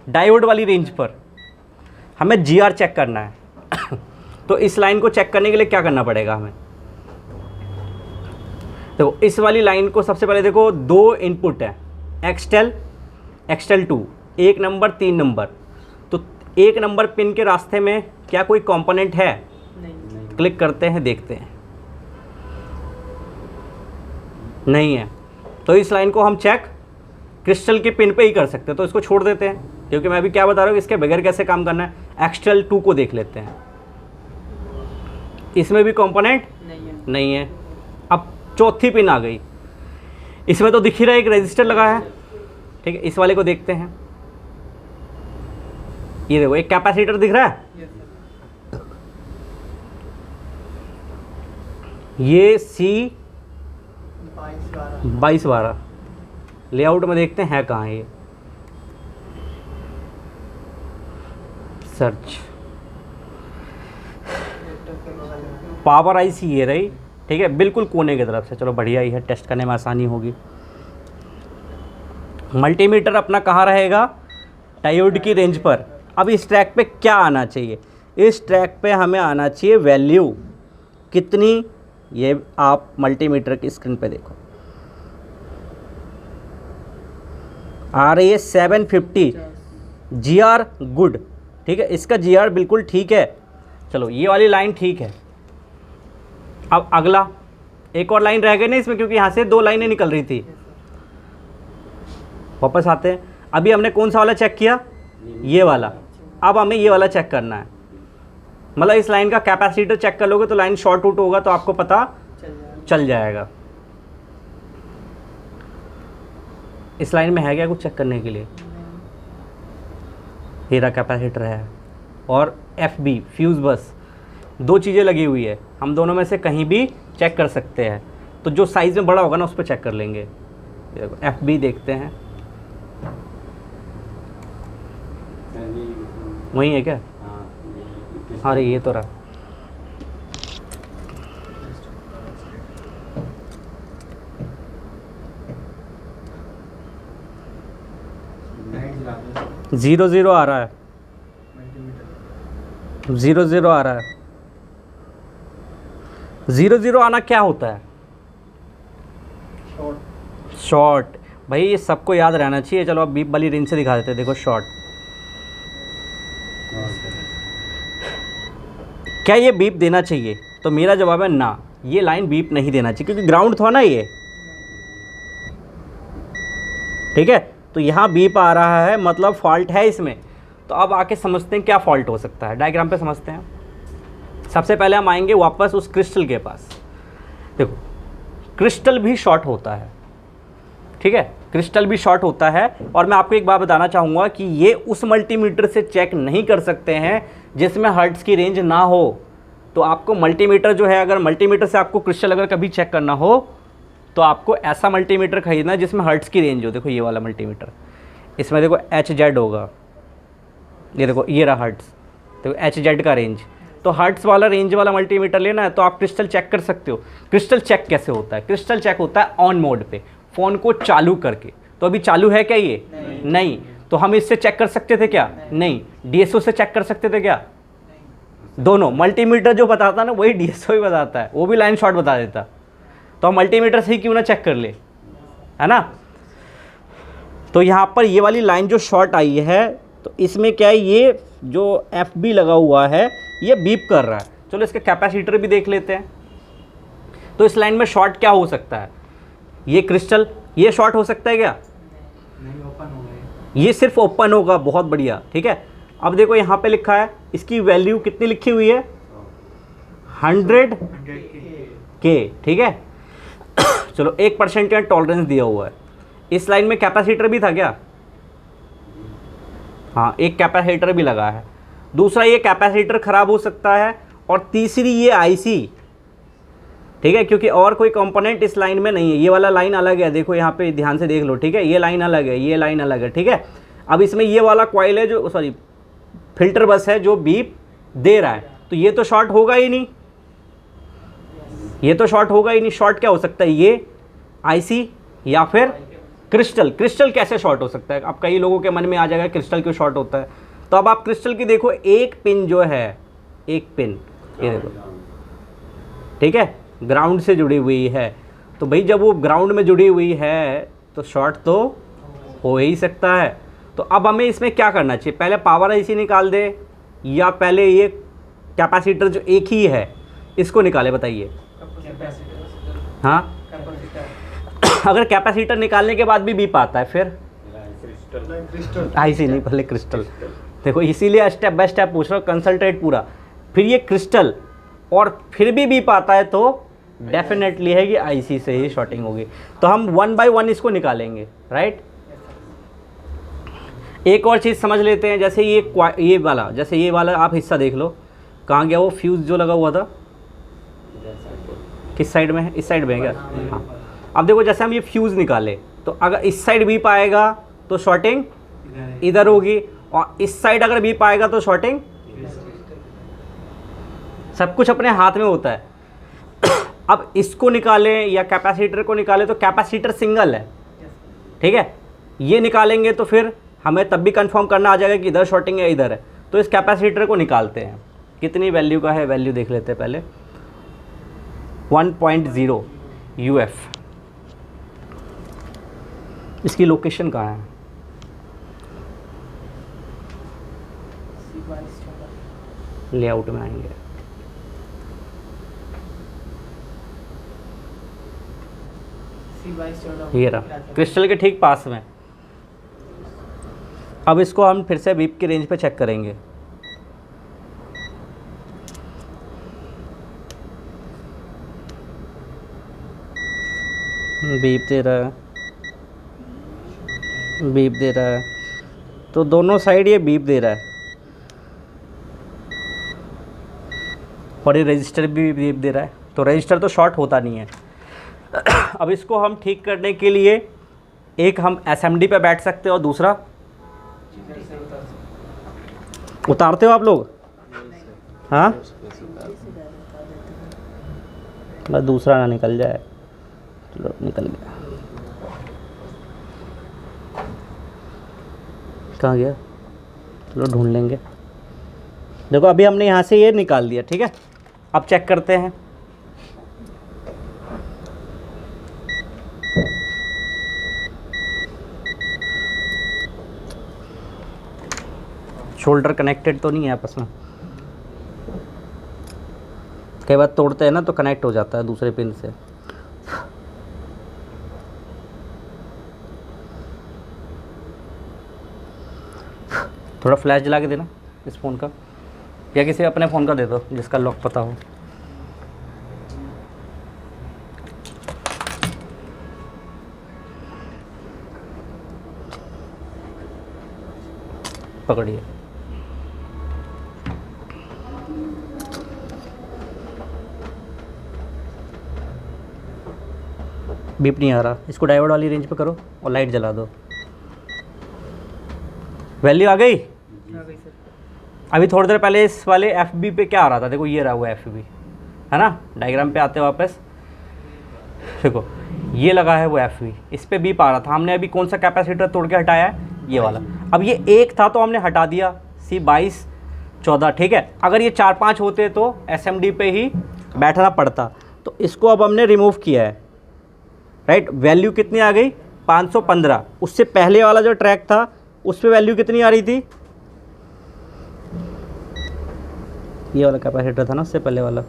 डायोड वाली रेंज पर, हमें GR चेक करना है। तो इस लाइन को चेक करने के लिए क्या करना पड़ेगा हमें? देखो इस वाली लाइन को सबसे पहले देखो 2 इनपुट है, एक्सटेल, एक्सटेल 2, 1 नंबर 3 नंबर। तो 1 नंबर पिन के रास्ते में क्या कोई कंपोनेंट है? नहीं। क्लिक करते हैं, देखते हैं, नहीं है। तो इस लाइन को हम चेक क्रिस्टल के पिन पे ही कर सकते हैं, तो इसको छोड़ देते हैं, क्योंकि मैं अभी क्या बता रहा हूँ इसके बगैर कैसे काम करना है। एक्सटेल 2 को देख लेते हैं, इसमें भी कंपोनेंट नहीं है। अब चौथी पिन आ गई, इसमें तो दिख ही रहा है एक रजिस्टर लगा है, ठीक है। इस वाले को देखते हैं, ये देखो एक कैपेसिटर दिख रहा है, ये C 2212 लेआउट में देखते हैं कहाँ है ये, सर्च, पावर IC ये रही, ठीक है, बिल्कुल कोने की तरफ से। चलो बढ़िया ही है, टेस्ट करने में आसानी होगी। मल्टीमीटर अपना कहाँ रहेगा? डायोड की रेंज पर। अब इस ट्रैक पे क्या आना चाहिए? इस ट्रैक पे हमें आना चाहिए वैल्यू कितनी, ये आप मल्टीमीटर की स्क्रीन पे देखो, आ रही है 750 GR गुड, ठीक है, इसका GR बिल्कुल ठीक है। चलो ये वाली लाइन ठीक है। अब अगला एक और लाइन रह गई ना इसमें, क्योंकि यहाँ से 2 लाइनें निकल रही थी। वापस आते हैं, अभी हमने कौन सा वाला चेक किया? ये वाला। अब हमें ये वाला चेक करना है, मतलब इस लाइन का कैपेसिटर चेक कर लोगे तो लाइन शॉर्ट आउट होगा तो आपको पता चल जाएगा। इस लाइन में है क्या कुछ चेक करने के लिए? हीरा कैपेसिटर है और FB फ्यूज बस, 2 चीज़ें लगी हुई है, हम दोनों में से कहीं भी चेक कर सकते हैं। तो जो साइज़ में बड़ा होगा ना उस पर चेक कर लेंगे। FB देखते हैं, वही है क्या? अरे ये तो रहा, जीरो जीरो आ रहा है, 00 आ रहा है। 00 आना क्या होता है? शॉर्ट। भाई ये सबको याद रहना चाहिए। चलो अब बीप वाली रेंज से दिखा देते हैं, देखो शॉर्ट। क्या ये बीप देना चाहिए? तो मेरा जवाब है ना, ये लाइन बीप नहीं देना चाहिए, क्योंकि ग्राउंड था ना ये, ठीक है। तो यहाँ बीप आ रहा है, मतलब फॉल्ट है इसमें। तो अब आके समझते हैं क्या फॉल्ट हो सकता है, डायग्राम पे समझते हैं। सबसे पहले हम आएंगे वापस उस क्रिस्टल के पास। देखो क्रिस्टल भी शॉर्ट होता है, ठीक है, क्रिस्टल भी शॉर्ट होता है। और मैं आपको एक बात बताना चाहूँगा कि ये उस मल्टीमीटर से चेक नहीं कर सकते हैं जिसमें हर्ट्ज़ की रेंज ना हो। तो आपको मल्टीमीटर जो है, अगर मल्टीमीटर से आपको क्रिस्टल अगर कभी चेक करना हो तो आपको ऐसा मल्टीमीटर खरीदना है जिसमें हर्ट्ज़ की रेंज हो। देखो ये वाला मल्टीमीटर, इसमें देखो HZ होगा, ये देखो ये रहा हर्ट्ज़, देखो HZ का रेंज। तो हर्ट्ज़ वाला रेंज वाला मल्टीमीटर लेना है तो आप क्रिस्टल चेक कर सकते हो। क्रिस्टल चेक कैसे होता है? क्रिस्टल चेक होता है ऑन मोड पे, फ़ोन को चालू करके। तो अभी चालू है क्या ये? नहीं। तो हम इससे चेक कर सकते थे क्या? नहीं। DSO से चेक कर सकते थे क्या? दोनों। मल्टीमीटर जो बताता है ना वही DSO भी बताता है, वो भी लाइन शॉर्ट बता देता। तो हम मल्टीमीटर से ही क्यों ना चेक कर ले, है ना। तो यहाँ पर ये वाली लाइन जो शॉर्ट आई है, तो इसमें क्या है, ये जो FB लगा हुआ है ये बीप कर रहा है। चलो इसके कैपेसिटर भी देख लेते हैं। तो इस लाइन में शॉर्ट क्या हो सकता है? ये क्रिस्टल, ये शॉर्ट हो सकता है क्या? नहीं, ओपन होगा। ये सिर्फ ओपन होगा, बहुत बढ़िया, ठीक है। अब देखो यहाँ पे लिखा है, इसकी वैल्यू कितनी लिखी हुई है? 100 के, ठीक है। चलो 1% का टॉलरेंस दिया हुआ है। इस लाइन में कैपेसिटर भी था क्या? हाँ, एक कैपेसिटर भी लगा है। दूसरा, ये कैपेसिटर ख़राब हो सकता है। और तीसरी, ये आईसी, ठीक है, क्योंकि और कोई कंपोनेंट इस लाइन में नहीं है। ये वाला लाइन अलग है, देखो यहाँ पे ध्यान से देख लो, ठीक है। ये लाइन अलग है, ये लाइन अलग है, ठीक है। अब इसमें ये वाला कॉइल है जो, सॉरी, फिल्टर बस है जो बीप दे रहा है, तो ये तो शॉर्ट होगा ही नहीं, ये तो शॉर्ट होगा ही नहीं। शॉर्ट क्या हो सकता है? ये आईसी या फिर क्रिस्टल। क्रिस्टल कैसे शॉर्ट हो सकता है? अब कई लोगों के मन में आ जाएगा क्रिस्टल क्यों शॉर्ट होता है। तो अब आप क्रिस्टल की देखो, एक पिन जो है, एक पिन ये देखो, ठीक है, ग्राउंड से जुड़ी हुई है। तो भाई जब वो ग्राउंड में जुड़ी हुई है तो शॉर्ट तो हो ही सकता है। तो अब हमें इसमें क्या करना चाहिए? पहले पावर आईसी निकाल दे या पहले ये कैपेसिटर जो एक ही है इसको निकाले, बताइए। हाँ, अगर कैपेसिटर निकालने के बाद भी बीप आता है फिर आईसी नहीं, पहले क्रिस्टल। देखो इसीलिए स्टेप बाय स्टेप पूछ रहा हूँ, कंसंट्रेट पूरा। फिर ये क्रिस्टल और फिर भी बीप आता है तो डेफिनेटली है कि आईसी से ही शॉर्टिंग होगी। तो हम 1 बाय 1 इसको निकालेंगे, राइट। एक और चीज़ समझ लेते हैं, जैसे ये वाला, जैसे ये वाला आप हिस्सा देख लो, कहाँ गया वो फ्यूज़ जो लगा हुआ था? किस साइड में है? इस साइड में है क्या? हाँ। अब देखो जैसे हम ये फ्यूज़ निकाले तो अगर इस साइड बीप आएगा तो शॉर्टिंग इधर होगी, और इस साइड अगर बीप आएगा तो शॉर्टिंग, सब कुछ अपने हाथ में होता है। अब इसको निकालें या कैपेसिटर को निकालें तो कैपेसिटर सिंगल है, ठीक है। ये निकालेंगे तो फिर हमें तब भी कंफर्म करना आ जाएगा कि इधर शॉर्टिंग है इधर है। तो इस कैपेसिटर को निकालते हैं, कितनी वैल्यू का है, वैल्यू देख लेते हैं पहले। 1.0 UF, इसकी लोकेशन कहाँ है? लेआउट में आएंगे, ये रहा, क्रिस्टल के ठीक पास में। अब इसको हम फिर से बीप की रेंज पे चेक करेंगे। बीप दे रहा है, बीप दे रहा है, तो दोनों साइड ये बीप दे रहा है और ये रजिस्टर भी बीप दे रहा है। तो रजिस्टर तो शॉर्ट होता नहीं है। अब इसको हम ठीक करने के लिए एक हम एसएमडी पे बैठ सकते हैं और दूसरा उतारते हो आप लोग? हाँ, बस दूसरा ना निकल जाए। चलो निकल गया, कहाँ गया? चलो ढूंढ लेंगे। देखो अभी हमने यहाँ से ये निकाल दिया, ठीक है। अब चेक करते हैं। शोल्डर कनेक्टेड तो नहीं है आपस में? कई बार तोड़ते हैं ना तो कनेक्ट हो जाता है दूसरे पिन से। थोड़ा फ्लैश जला के देना इस फ़ोन का, या किसी अपने फ़ोन का दे दो जिसका लॉक पता हो। पकड़िए। बीप नहीं आ रहा, इसको डायोड वाली रेंज पे करो और लाइट जला दो। वैल्यू आ गई? अभी थोड़ी देर पहले इस वाले FB पे क्या आ रहा था? देखो ये रहा हुआ FB है ना। डायग्राम पे आते वापस, देखो ये लगा है वो FB, इस पे बीप आ रहा था। हमने अभी कौन सा कैपेसिटर तोड़ के हटाया है? ये वाला। अब ये एक था तो हमने हटा दिया, C22 14, ठीक है। अगर ये 4-5 होते तो SMD पे ही बैठना पड़ता। तो इसको अब हमने रिमूव किया है, राइट। वैल्यू कितनी आ गई? 515। उससे पहले वाला जो ट्रैक था उस पे वैल्यू कितनी आ रही थी? ये वाला कैपेसिटर था ना उससे पहले वाला,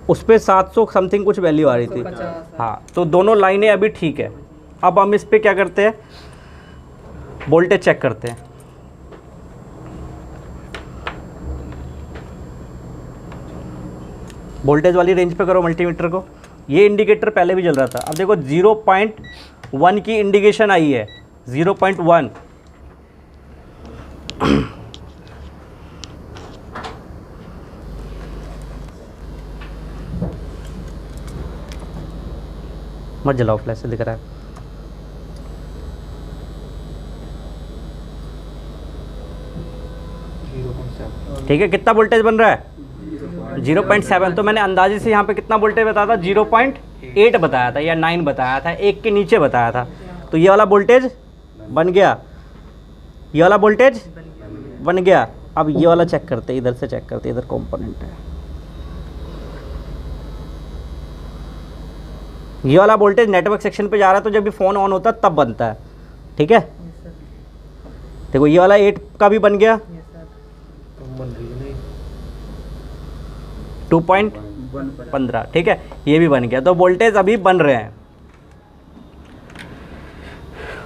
उस पे 700 समथिंग कुछ वैल्यू आ रही थी। हाँ, तो दोनों लाइनें अभी ठीक है। अब हम इस पे क्या करते हैं? वोल्टेज चेक करते हैं। वोल्टेज वाली रेंज पे करो मल्टीमीटर को। ये इंडिकेटर पहले भी जल रहा था, अब देखो 0.1 की इंडिकेशन आई है, 0.1। मत जलाओ, फ्लैश से दिख रहा है। ठीक है, कितना वोल्टेज बन रहा है? 0.7। तो मैंने अंदाजे से यहाँ पे कितना वोल्टेज बताया था? 0.8 बताया था या 9 बताया था, 1 के नीचे बताया था। तो ये वाला वोल्टेज बन गया, ये वाला वोल्टेज बन गया। अब ये वाला चेक करते, इधर से चेक करते, इधर कंपोनेंट है। ये वाला वोल्टेज नेटवर्क सेक्शन पे जा रहा है, तो जब भी फ़ोन ऑन होता है तब बनता है। ठीक है, देखो ये वाला 8 का भी बन गया, 2.15। ठीक है, ये भी बन गया। तो वोल्टेज अभी बन रहे हैं।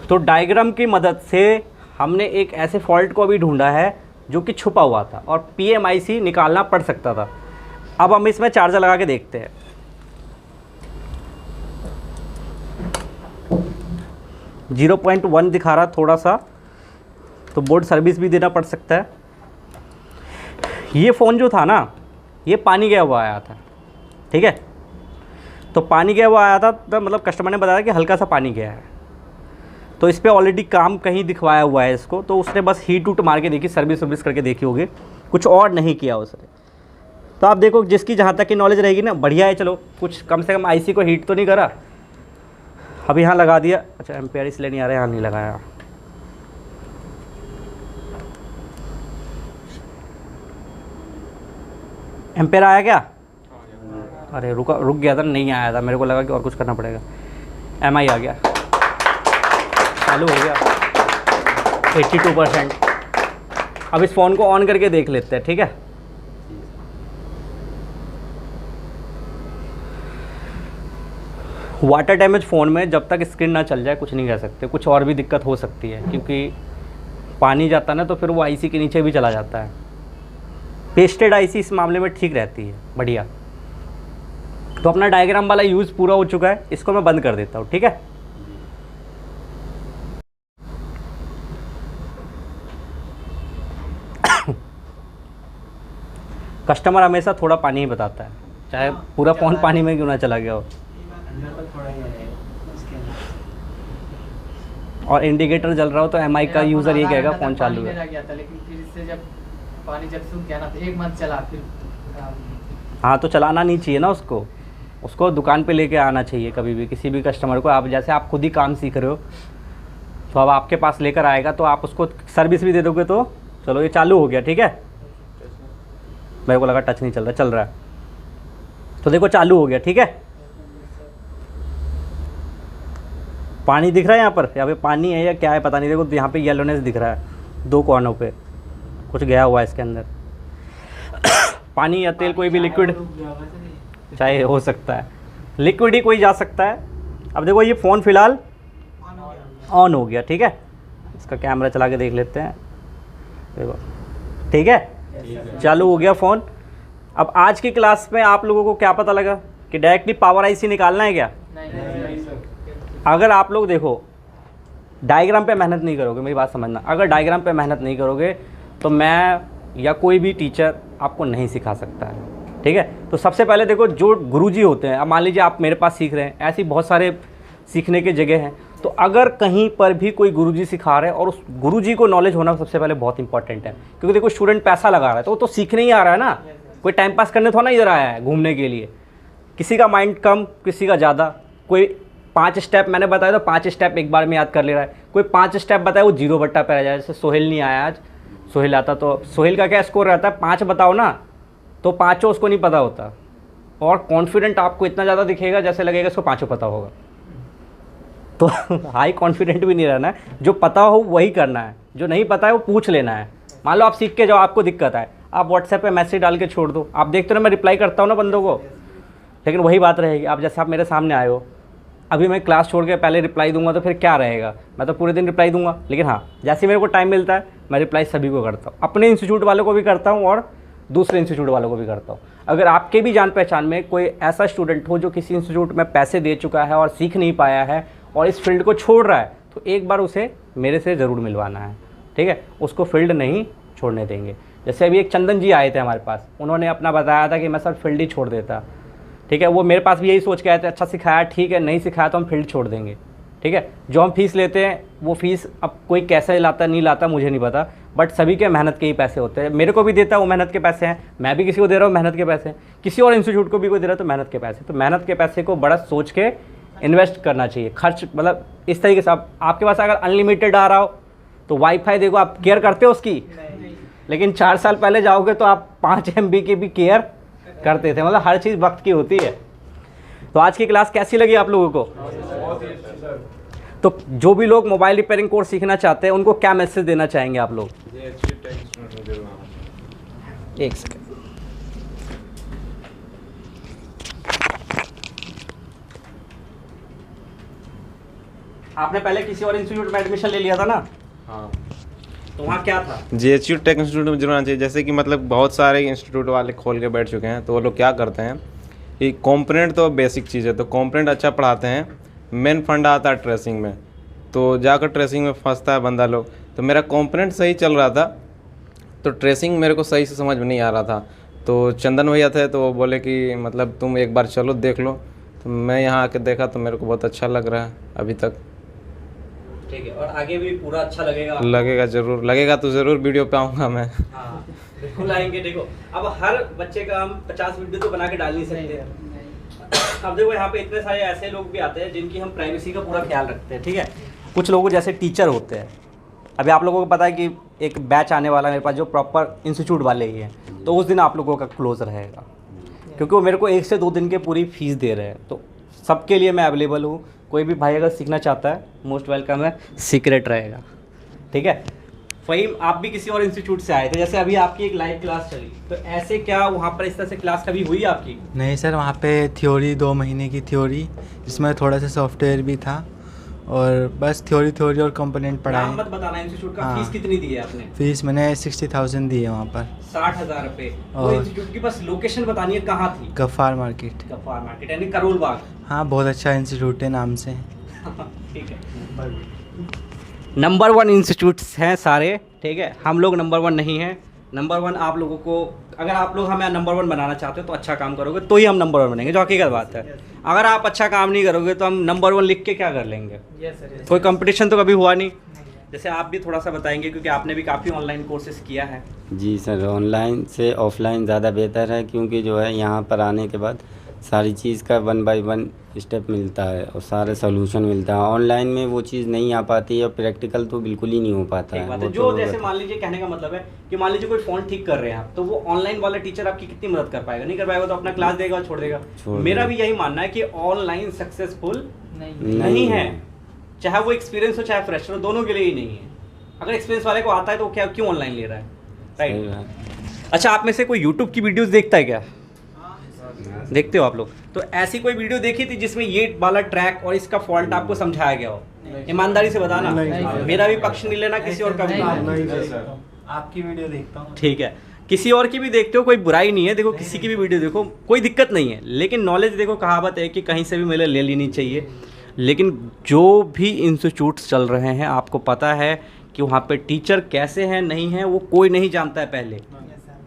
तो डायग्राम की मदद से हमने एक ऐसे फॉल्ट को अभी ढूंढा है जो कि छुपा हुआ था और PMIC निकालना पड़ सकता था। अब हम इसमें चार्जर लगा के देखते हैं। जीरो 0.1 दिखा रहा थोड़ा सा, तो बोर्ड सर्विस भी देना पड़ सकता है। ये फ़ोन जो था ना, ये पानी गया हुआ आया था। ठीक है, तो पानी गया हुआ आया था, तो मतलब कस्टमर ने बताया कि हल्का सा पानी गया है। तो इस पर ऑलरेडी काम कहीं दिखवाया हुआ है इसको, तो उसने बस हीट उट मार के देखी, सर्विस करके देखी होगी, कुछ और नहीं किया उसने। तो आप देखो, जिसकी जहाँ तक की नॉलेज रहेगी ना, बढ़िया है। चलो, कुछ कम से कम IC को हीट तो नहीं करा। अब यहाँ लगा दिया। अच्छा, एम्पेयर इसलिए नहीं आ रहा है, यहाँ नहीं लगाया। एम्पेयर आया क्या? अरे रुक गया था, नहीं आया था, मेरे को लगा कि और कुछ करना पड़ेगा। MI आ गया, चालू हो गया 82%। अब इस फ़ोन को ऑन करके देख लेते हैं। ठीक है, वाटर डैमेज फ़ोन में जब तक स्क्रीन ना चल जाए कुछ नहीं कह सकते। कुछ और भी दिक्कत हो सकती है, क्योंकि पानी जाता है ना, तो फिर वो IC के नीचे भी चला जाता है। पेस्टेड IC इस मामले में ठीक रहती है, बढ़िया। तो अपना डायग्राम वाला यूज़ पूरा हो चुका है, इसको मैं बंद कर देता हूँ। ठीक है, कस्टमर हमेशा थोड़ा पानी ही बताता है, चाहे पूरा फ़ोन पानी में क्यों ना चला गया हो। और इंडिकेटर जल रहा हो तो MI का यूज़र ये कहेगा फ़ोन चालू है। लेकिन फिर इससे जब पानी सूख गया ना, तो 1 मंथ चला फिर। हाँ, तो चलाना नहीं चाहिए ना उसको दुकान पे लेके आना चाहिए कभी भी, किसी भी कस्टमर को। आप जैसे आप खुद ही काम सीख रहे हो, तो अब आपके पास लेकर आएगा तो आप उसको सर्विस भी दे दोगे। तो चलो, ये चालू हो गया। ठीक है, मेरे को लगा टच नहीं चल रहा है। तो देखो चालू हो गया। ठीक है, पानी दिख रहा है यहाँ पे पानी है या क्या है पता नहीं। देखो यहाँ पे येलोनेस दिख रहा है, 2 कोनों पे कुछ गया हुआ है इसके अंदर। पानी या तेल, कोई भी लिक्विड चाहे हो सकता है, लिक्विड ही कोई जा सकता है। अब देखो ये फ़ोन फ़िलहाल ऑन हो गया। ठीक है, इसका कैमरा चला के देख लेते हैं। देखो, ठीक है, चालू हो गया फ़ोन। अब आज की क्लास में आप लोगों को क्या पता लगा कि डायरेक्टली पावर IC निकालना है क्या? अगर आप लोग देखो डायग्राम पे मेहनत नहीं करोगे, मेरी बात समझना, अगर डायग्राम पे मेहनत नहीं करोगे तो मैं या कोई भी टीचर आपको नहीं सिखा सकता है। ठीक है, तो सबसे पहले देखो, जो गुरुजी होते हैं, अब मान लीजिए आप मेरे पास सीख रहे हैं, ऐसी बहुत सारे सीखने के जगह हैं। तो अगर कहीं पर भी कोई गुरुजी सिखा रहे हैं और उस गुरुजी को नॉलेज होना सबसे पहले बहुत इंपॉर्टेंट है, क्योंकि देखो स्टूडेंट पैसा लगा रहा है तो वो तो सीखने ही आ रहा है ना, कोई टाइम पास करने थोड़ा ना इधर आया है घूमने के लिए। किसी का माइंड कम, किसी का ज़्यादा। कोई 5 स्टेप मैंने बताया तो 5 स्टेप एक बार में याद कर ले रहा है, कोई 5 स्टेप बताया वो 0 बट्टा पे रह जाए। जैसे सोहेल नहीं आया आज, सोहेल आता तो सोहेल का क्या स्कोर रहता है, 5 बताओ ना तो 5 उसको नहीं पता होता, और कॉन्फिडेंट आपको इतना ज़्यादा दिखेगा जैसे लगेगा इसको 5 पता होगा। तो हाई कॉन्फिडेंट भी नहीं रहना है, जो पता हो वही करना है, जो नहीं पता है वो पूछ लेना है। मान लो आप सीख के जाओ, आपको दिक्कत है, आप व्हाट्सएप पे मैसेज डाल के छोड़ दो। आप देखते हो मैं रिप्लाई करता हूँ ना बंदों को, लेकिन वही बात रहेगी। आप जैसे आप मेरे सामने आए हो, अभी मैं क्लास छोड़ के पहले रिप्लाई दूंगा तो फिर क्या रहेगा, मैं तो पूरे दिन रिप्लाई दूंगा। लेकिन हाँ, जैसे मेरे को टाइम मिलता है मैं रिप्लाई सभी को करता हूँ, अपने इंस्टीट्यूट वालों को भी करता हूँ और दूसरे इंस्टीट्यूट वालों को भी करता हूँ। अगर आपके भी जान पहचान में कोई ऐसा स्टूडेंट हो जो किसी इंस्टीट्यूट में पैसे दे चुका है और सीख नहीं पाया है और इस फील्ड को छोड़ रहा है, तो एक बार उसे मेरे से ज़रूर मिलवाना है, ठीक है। उसको फील्ड नहीं छोड़ने देंगे। जैसे अभी एक चंदन जी आए थे हमारे पास, उन्होंने अपना बताया था कि मैं सर फील्ड ही छोड़ देता, ठीक है। वो मेरे पास भी यही सोच के आए थे, अच्छा सिखाया ठीक है, नहीं सिखाया तो हम फील्ड छोड़ देंगे, ठीक है। जो हम फीस लेते हैं वो फीस अब कोई कैसे लाता नहीं लाता मुझे नहीं पता, बट सभी के मेहनत के ही पैसे होते हैं। मेरे को भी देता है वो मेहनत के पैसे हैं, मैं भी किसी को दे रहा हूँ मेहनत के पैसे, किसी और इंस्टीट्यूट को भी कोई दे रहा है तो मेहनत के पैसे। तो मेहनत के पैसे को बड़ा सोच के इन्वेस्ट करना चाहिए। खर्च मतलब इस तरीके से, आपके पास अगर अनलिमिटेड आ रहा हो तो वाईफाई देखो, आप केयर करते हो उसकी, लेकिन 4 साल पहले जाओगे तो आप 5 MB की भी केयर करते थे। मतलब हर चीज़ वक्त की होती है। तो आज की क्लास कैसी लगी आप लोगों को? तो जो भी लोग मोबाइल रिपेयरिंग कोर्स सीखना चाहते हैं उनको क्या मैसेज देना चाहेंगे आप लोग? एक सेकंड, आपने पहले किसी और इंस्टीट्यूट में एडमिशन ले लिया था ना? हाँ। तो वहाँ क्या था? JHU टेक इंस्टीट्यूट में जुड़ना चाहिए। जैसे कि मतलब बहुत सारे इंस्टीट्यूट वाले खोल के बैठ चुके हैं, तो वो लोग क्या करते हैं कि कॉम्पोनेंट तो बेसिक चीज़ है, तो कॉम्पोनेंट अच्छा पढ़ाते हैं, मेन फंडा आता है ट्रेसिंग में, तो जाकर ट्रेसिंग में फंसता है बंदा लोग। तो मेरा कॉम्पोनेंट सही चल रहा था, तो ट्रेसिंग मेरे को सही से समझ में नहीं आ रहा था। तो चंदन भैया थे, तो वो बोले कि मतलब तुम एक बार चलो देख लो। तो मैं यहाँ आके देखा तो मेरे को बहुत अच्छा लग रहा है अभी तक। ठीक है, और आगे भी पूरा अच्छा लगेगा? लगेगा ज़रूर, लगेगा तो ज़रूर वीडियो पे आऊँगा मैं। हाँ बिल्कुल आएंगे। देखो अब हर बच्चे का हम 50 वीडियो तो बना के डाल नहीं सकते। अब देखो यहाँ पे इतने सारे ऐसे लोग भी आते हैं जिनकी हम प्राइवेसी का पूरा ख्याल रखते हैं, ठीक है। कुछ लोगों जैसे टीचर होते हैं, अभी आप लोगों को पता है कि एक बैच आने वाला है मेरे पास जो प्रॉपर इंस्टीट्यूट वाले ही हैं, तो उस दिन आप लोगों का क्लोज रहेगा, क्योंकि वो मेरे को 1 से 2 दिन के पूरी फीस दे रहे हैं। तो सबके लिए मैं अवेलेबल हूँ। कोई भी भाई अगर सीखना चाहता है मोस्ट वेलकम है, सीक्रेट रहेगा, ठीक है। फ़हीम, आप भी किसी और इंस्टीट्यूट से आए थे, जैसे अभी आपकी एक लाइव क्लास चली, तो ऐसे क्या वहाँ पर इस तरह से क्लास कभी हुई आपकी? नहीं सर, वहाँ पे थ्योरी 2 महीने की थ्योरी, जिसमें थोड़ा सा सॉफ्टवेयर भी था, और बस थ्योरी और कंपोनेंट पढ़ाए। मत बताना इंस्टीट्यूट का। हाँ। फीस कितनी दी है आपने? फीस मैंने 60,000 दी है वहाँ पर। 60,000 रुपये। और और इंस्टीट्यूट की बस लोकेशन बतानी है, कहाँ थी? गफ्फार मार्केट। गफ्फार मार्केट यानी करोल बाग। हाँ, बहुत अच्छा इंस्टीट्यूट है नाम से। ठीक है, नंबर 1 इंस्टीट्यूट्स हैं सारे, ठीक है। हम लोग नंबर 1 नहीं हैं। नंबर 1 आप लोगों को, अगर आप लोग हमें नंबर 1 बनाना चाहते हो तो अच्छा काम करोगे तो ही हम नंबर 1 बनेंगे, जो हकीकत बात है। अगर आप अच्छा काम नहीं करोगे तो हम नंबर 1 लिख के क्या कर लेंगे? कोई कंपटीशन तो कभी हुआ नहीं। जैसे आप भी थोड़ा सा बताएंगे, क्योंकि आपने भी काफ़ी ऑनलाइन कोर्सेज किया है। जी सर, ऑनलाइन से ऑफलाइन ज़्यादा बेहतर है, क्योंकि जो है यहाँ पर आने के बाद सारी चीज़ का 1 बाय 1 स्टेप मिलता है और सारे सोल्यूशन मिलता है। ऑनलाइन में वो चीज़ नहीं आ पाती है और प्रैक्टिकल तो बिल्कुल ही नहीं हो पाता है। वो जो तो जैसे मान लीजिए, कहने का मतलब है कि मान लीजिए कोई फ़ोन ठीक कर रहे हैं आप, तो वो ऑनलाइन वाला टीचर आपकी कितनी मदद कर पाएगा? नहीं कर पाएगा, तो अपना क्लास देगा और छोड़ देगा। मेरा भी यही मानना है कि ऑनलाइन सक्सेसफुल नहीं है, चाहे वो एक्सपीरियंस हो चाहे फ्रेशर हो, दोनों के लिए ही नहीं है। अगर एक्सपीरियंस वाले को आता है तो क्या क्यों ऑनलाइन ले रहा है, राइट? अच्छा, आप में से कोई यूट्यूब की वीडियोस देखता है क्या? देखते हो आप लोग? तो ऐसी कोई वीडियो देखी थी जिसमें ये वाला ट्रैक और इसका फॉल्ट आपको समझाया गया हो? ईमानदारी से बताना, मेरा भी पक्ष नहीं लेना, किसी और का भी। आपकी वीडियो देखता हूँ। ठीक है, किसी और की भी देखते हो, कोई बुराई नहीं है। देखो, किसी की भी वीडियो देखो, कोई दिक्कत नहीं है, लेकिन नॉलेज देखो, कहावत है कि कहीं से भी मिले ले लेनी चाहिए। लेकिन जो भी इंस्टीट्यूट्स चल रहे हैं, आपको पता है कि वहाँ पे टीचर कैसे हैं नहीं हैं, वो कोई नहीं जानता है पहले।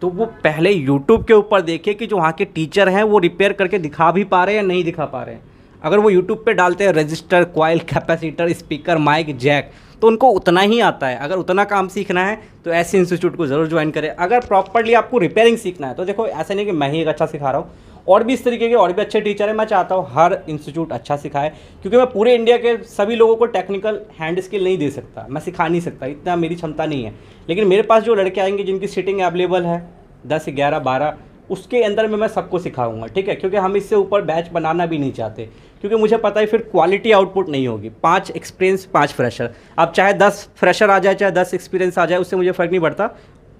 तो वो पहले यूट्यूब के ऊपर देखिए कि जो वहाँ के टीचर हैं वो रिपेयर करके दिखा भी पा रहे हैं या नहीं दिखा पा रहे हैं। अगर वो यूट्यूब पे डालते हैं resistor, coil, capacitor, speaker, mic, jack, तो उनको उतना ही आता है। अगर उतना काम सीखना है तो ऐसे इंस्टीट्यूट को ज़रूर ज्वाइन करें। अगर प्रॉपर्ली आपको रिपेयरिंग सीखना है तो देखो, ऐसा नहीं कि मैं ही एक अच्छा सिखा रहा हूँ, और भी इस तरीके के और भी अच्छे टीचर हैं। मैं चाहता हूँ हर इंस्टीट्यूट अच्छा सिखाए, क्योंकि मैं पूरे इंडिया के सभी लोगों को टेक्निकल हैंड स्किल नहीं दे सकता, मैं सिखा नहीं सकता, इतना मेरी क्षमता नहीं है। लेकिन मेरे पास जो लड़के आएंगे जिनकी सीटिंग अवेलेबल है 10, 11, 12, उसके अंदर में मैं सबको सिखाऊंगा, ठीक है। क्योंकि हम इससे ऊपर बैच बनाना भी नहीं चाहते, क्योंकि मुझे पता है फिर क्वालिटी आउटपुट नहीं होगी। 5 एक्सपीरियंस 5 फ्रेशर, अब चाहे 10 फ्रेशर आ जाए चाहे 10 एक्सपीरियंस आ जाए, उससे मुझे फ़र्क नहीं पड़ता।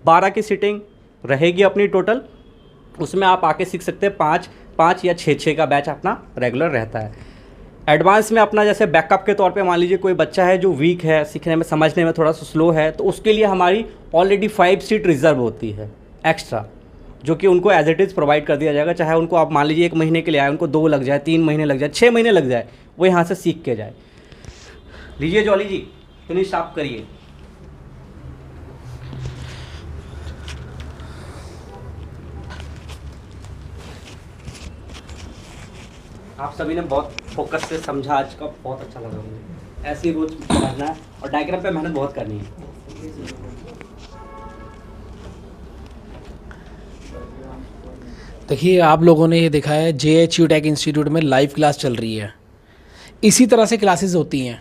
12 की सीटिंग रहेगी अपनी टोटल, उसमें आप आके सीख सकते हैं। 5 या 6 का बैच अपना रेगुलर रहता है। एडवांस में अपना जैसे बैकअप के तौर पे मान लीजिए कोई बच्चा है जो वीक है, सीखने में समझने में थोड़ा सा स्लो है, तो उसके लिए हमारी ऑलरेडी 5 सीट रिजर्व होती है एक्स्ट्रा। जो कि उनको एज इट इज़ प्रोवाइड कर दिया जाएगा। चाहे उनको आप मान लीजिए 1 महीने के लिए आए, उनको 2 लग जाए, 3 महीने लग जाए, 6 महीने लग जाए, वो यहाँ से सीख के जाए। लीजिए जॉली जी, फिनिश आप करिए। आप सभी ने बहुत फोकस से समझा, आज का बहुत अच्छा लगा मुझे। ऐसे ही रोज पढ़ना है और डायग्राम पे मेहनत बहुत करनी है। देखिए आप लोगों ने ये देखा है JHU टेक इंस्टीट्यूट में लाइव क्लास चल रही है। इसी तरह से क्लासेस होती हैं।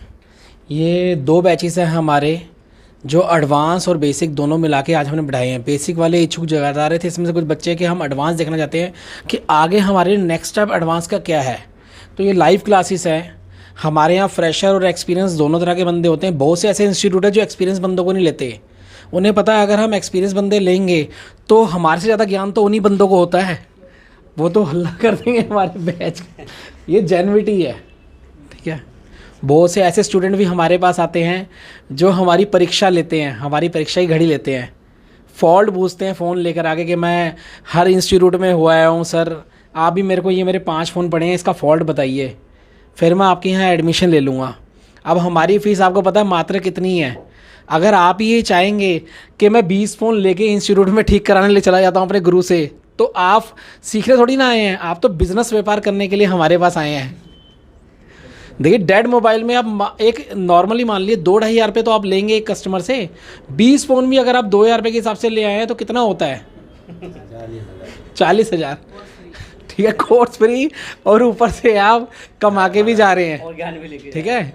ये 2 बैचेस हैं हमारे, जो एडवांस और बेसिक दोनों मिला के आज हमने बढ़ाए हैं। बेसिक वाले इच्छुक जगह रहे थे, इसमें से कुछ बच्चे कि हम एडवांस देखना चाहते हैं कि आगे हमारे नेक्स्ट स्टेप एडवांस का क्या है। तो ये लाइव क्लासेस हैं। हमारे यहाँ फ्रेशर और एक्सपीरियंस दोनों तरह के बंदे होते हैं। बहुत से ऐसे इंस्टीट्यूट है जो एक्सपीरियंस बंदों को नहीं लेते। उन्हें पता है अगर हम एक्सपीरियंस बंदे लेंगे तो हमारे से ज़्यादा ज्ञान तो उन्हीं बंदों को होता है, वो तो हल्ला कर देंगे हमारे बैच। ये जेन्युइनिटी है, ठीक है। बहुत से ऐसे स्टूडेंट भी हमारे पास आते हैं जो हमारी परीक्षा लेते हैं, हमारी परीक्षा की घड़ी लेते हैं, फॉल्ट पूछते हैं फ़ोन लेकर आके कि मैं हर इंस्टीट्यूट में हुआ आया हूँ सर, आप भी मेरे को ये मेरे 5 फ़ोन पड़े हैं, इसका फॉल्ट बताइए, फिर मैं आपके यहाँ एडमिशन ले लूँगा। अब हमारी फ़ीस आपको पता है मात्र कितनी है। अगर आप ये चाहेंगे कि मैं 20 फ़ोन लेके इंस्टीट्यूट में ठीक कराने ले चला जाता हूँ अपने गुरु से, तो आप सीखने थोड़ी ना आए हैं, आप तो बिज़नेस व्यापार करने के लिए हमारे पास आए हैं। देखिए डेड मोबाइल में आप एक नॉर्मली मान लीजिए 2-2.5 रुपये तो आप लेंगे एक कस्टमर से। 20 फ़ोन भी अगर आप 2,000 रुपये के हिसाब से ले आए हैं तो कितना होता है? 40,000। ठीक है, कोर्स फ्री और ऊपर से आप कमा के भी जा रहे हैं और ज्ञान भी लेके। ठीक है,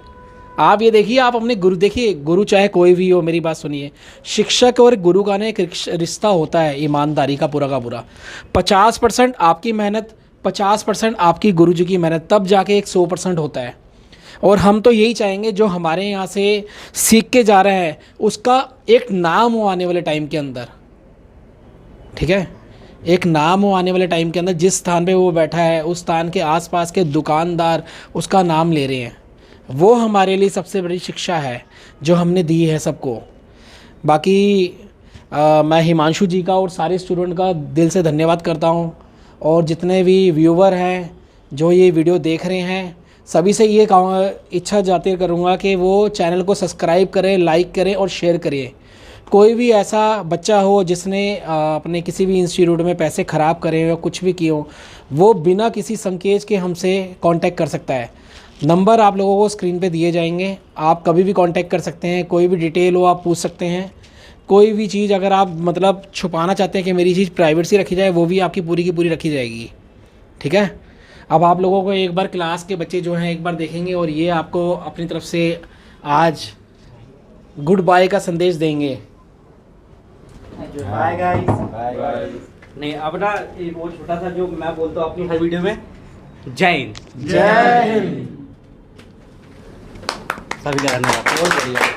आप ये देखिए, आप अपने गुरु देखिए, गुरु चाहे कोई भी हो, मेरी बात सुनिए, शिक्षक और गुरु का ना एक रिश्ता होता है ईमानदारी का पूरा 50% आपकी मेहनत, 50% आपकी गुरु जी की मेहनत, तब जाके एक 100% होता है। और हम तो यही चाहेंगे जो हमारे यहाँ से सीख के जा रहे हैं उसका एक नाम हो आने वाले टाइम के अंदर। ठीक है, एक नाम हो आने वाले टाइम के अंदर, जिस स्थान पे वो बैठा है उस स्थान के आसपास के दुकानदार उसका नाम ले रहे हैं। वो हमारे लिए सबसे बड़ी शिक्षा है जो हमने दी है सबको। बाकी मैं हिमांशु जी का और सारे स्टूडेंट का दिल से धन्यवाद करता हूँ, और जितने भी व्यूवर हैं जो ये वीडियो देख रहे हैं सभी से ये इच्छा जाहिर करूँगा कि वो चैनल को सब्सक्राइब करें, लाइक करें और शेयर करें। कोई भी ऐसा बच्चा हो जिसने अपने किसी भी इंस्टीट्यूट में पैसे ख़राब करे हो या कुछ भी किए हो, वो बिना किसी संकेत के हमसे कांटेक्ट कर सकता है। नंबर आप लोगों को स्क्रीन पे दिए जाएंगे, आप कभी भी कांटेक्ट कर सकते हैं। कोई भी डिटेल हो आप पूछ सकते हैं। कोई भी चीज़ अगर आप मतलब छुपाना चाहते हैं कि मेरी चीज़ प्राइवेट सी रखी जाए, वो भी आपकी पूरी की पूरी रखी जाएगी। ठीक है, अब आप लोगों को एक बार क्लास के बच्चे जो हैं एक बार देखेंगे और ये आपको अपनी तरफ से आज गुड बाय का संदेश देंगे। Bye guys. नहीं, अब ना एक वो छोटा सा जो मैं बोलता हूँ अपनी हर वीडियो में, जय हिंद। जय हिंद। सभी का धन्यवाद, बहुत बढ़िया।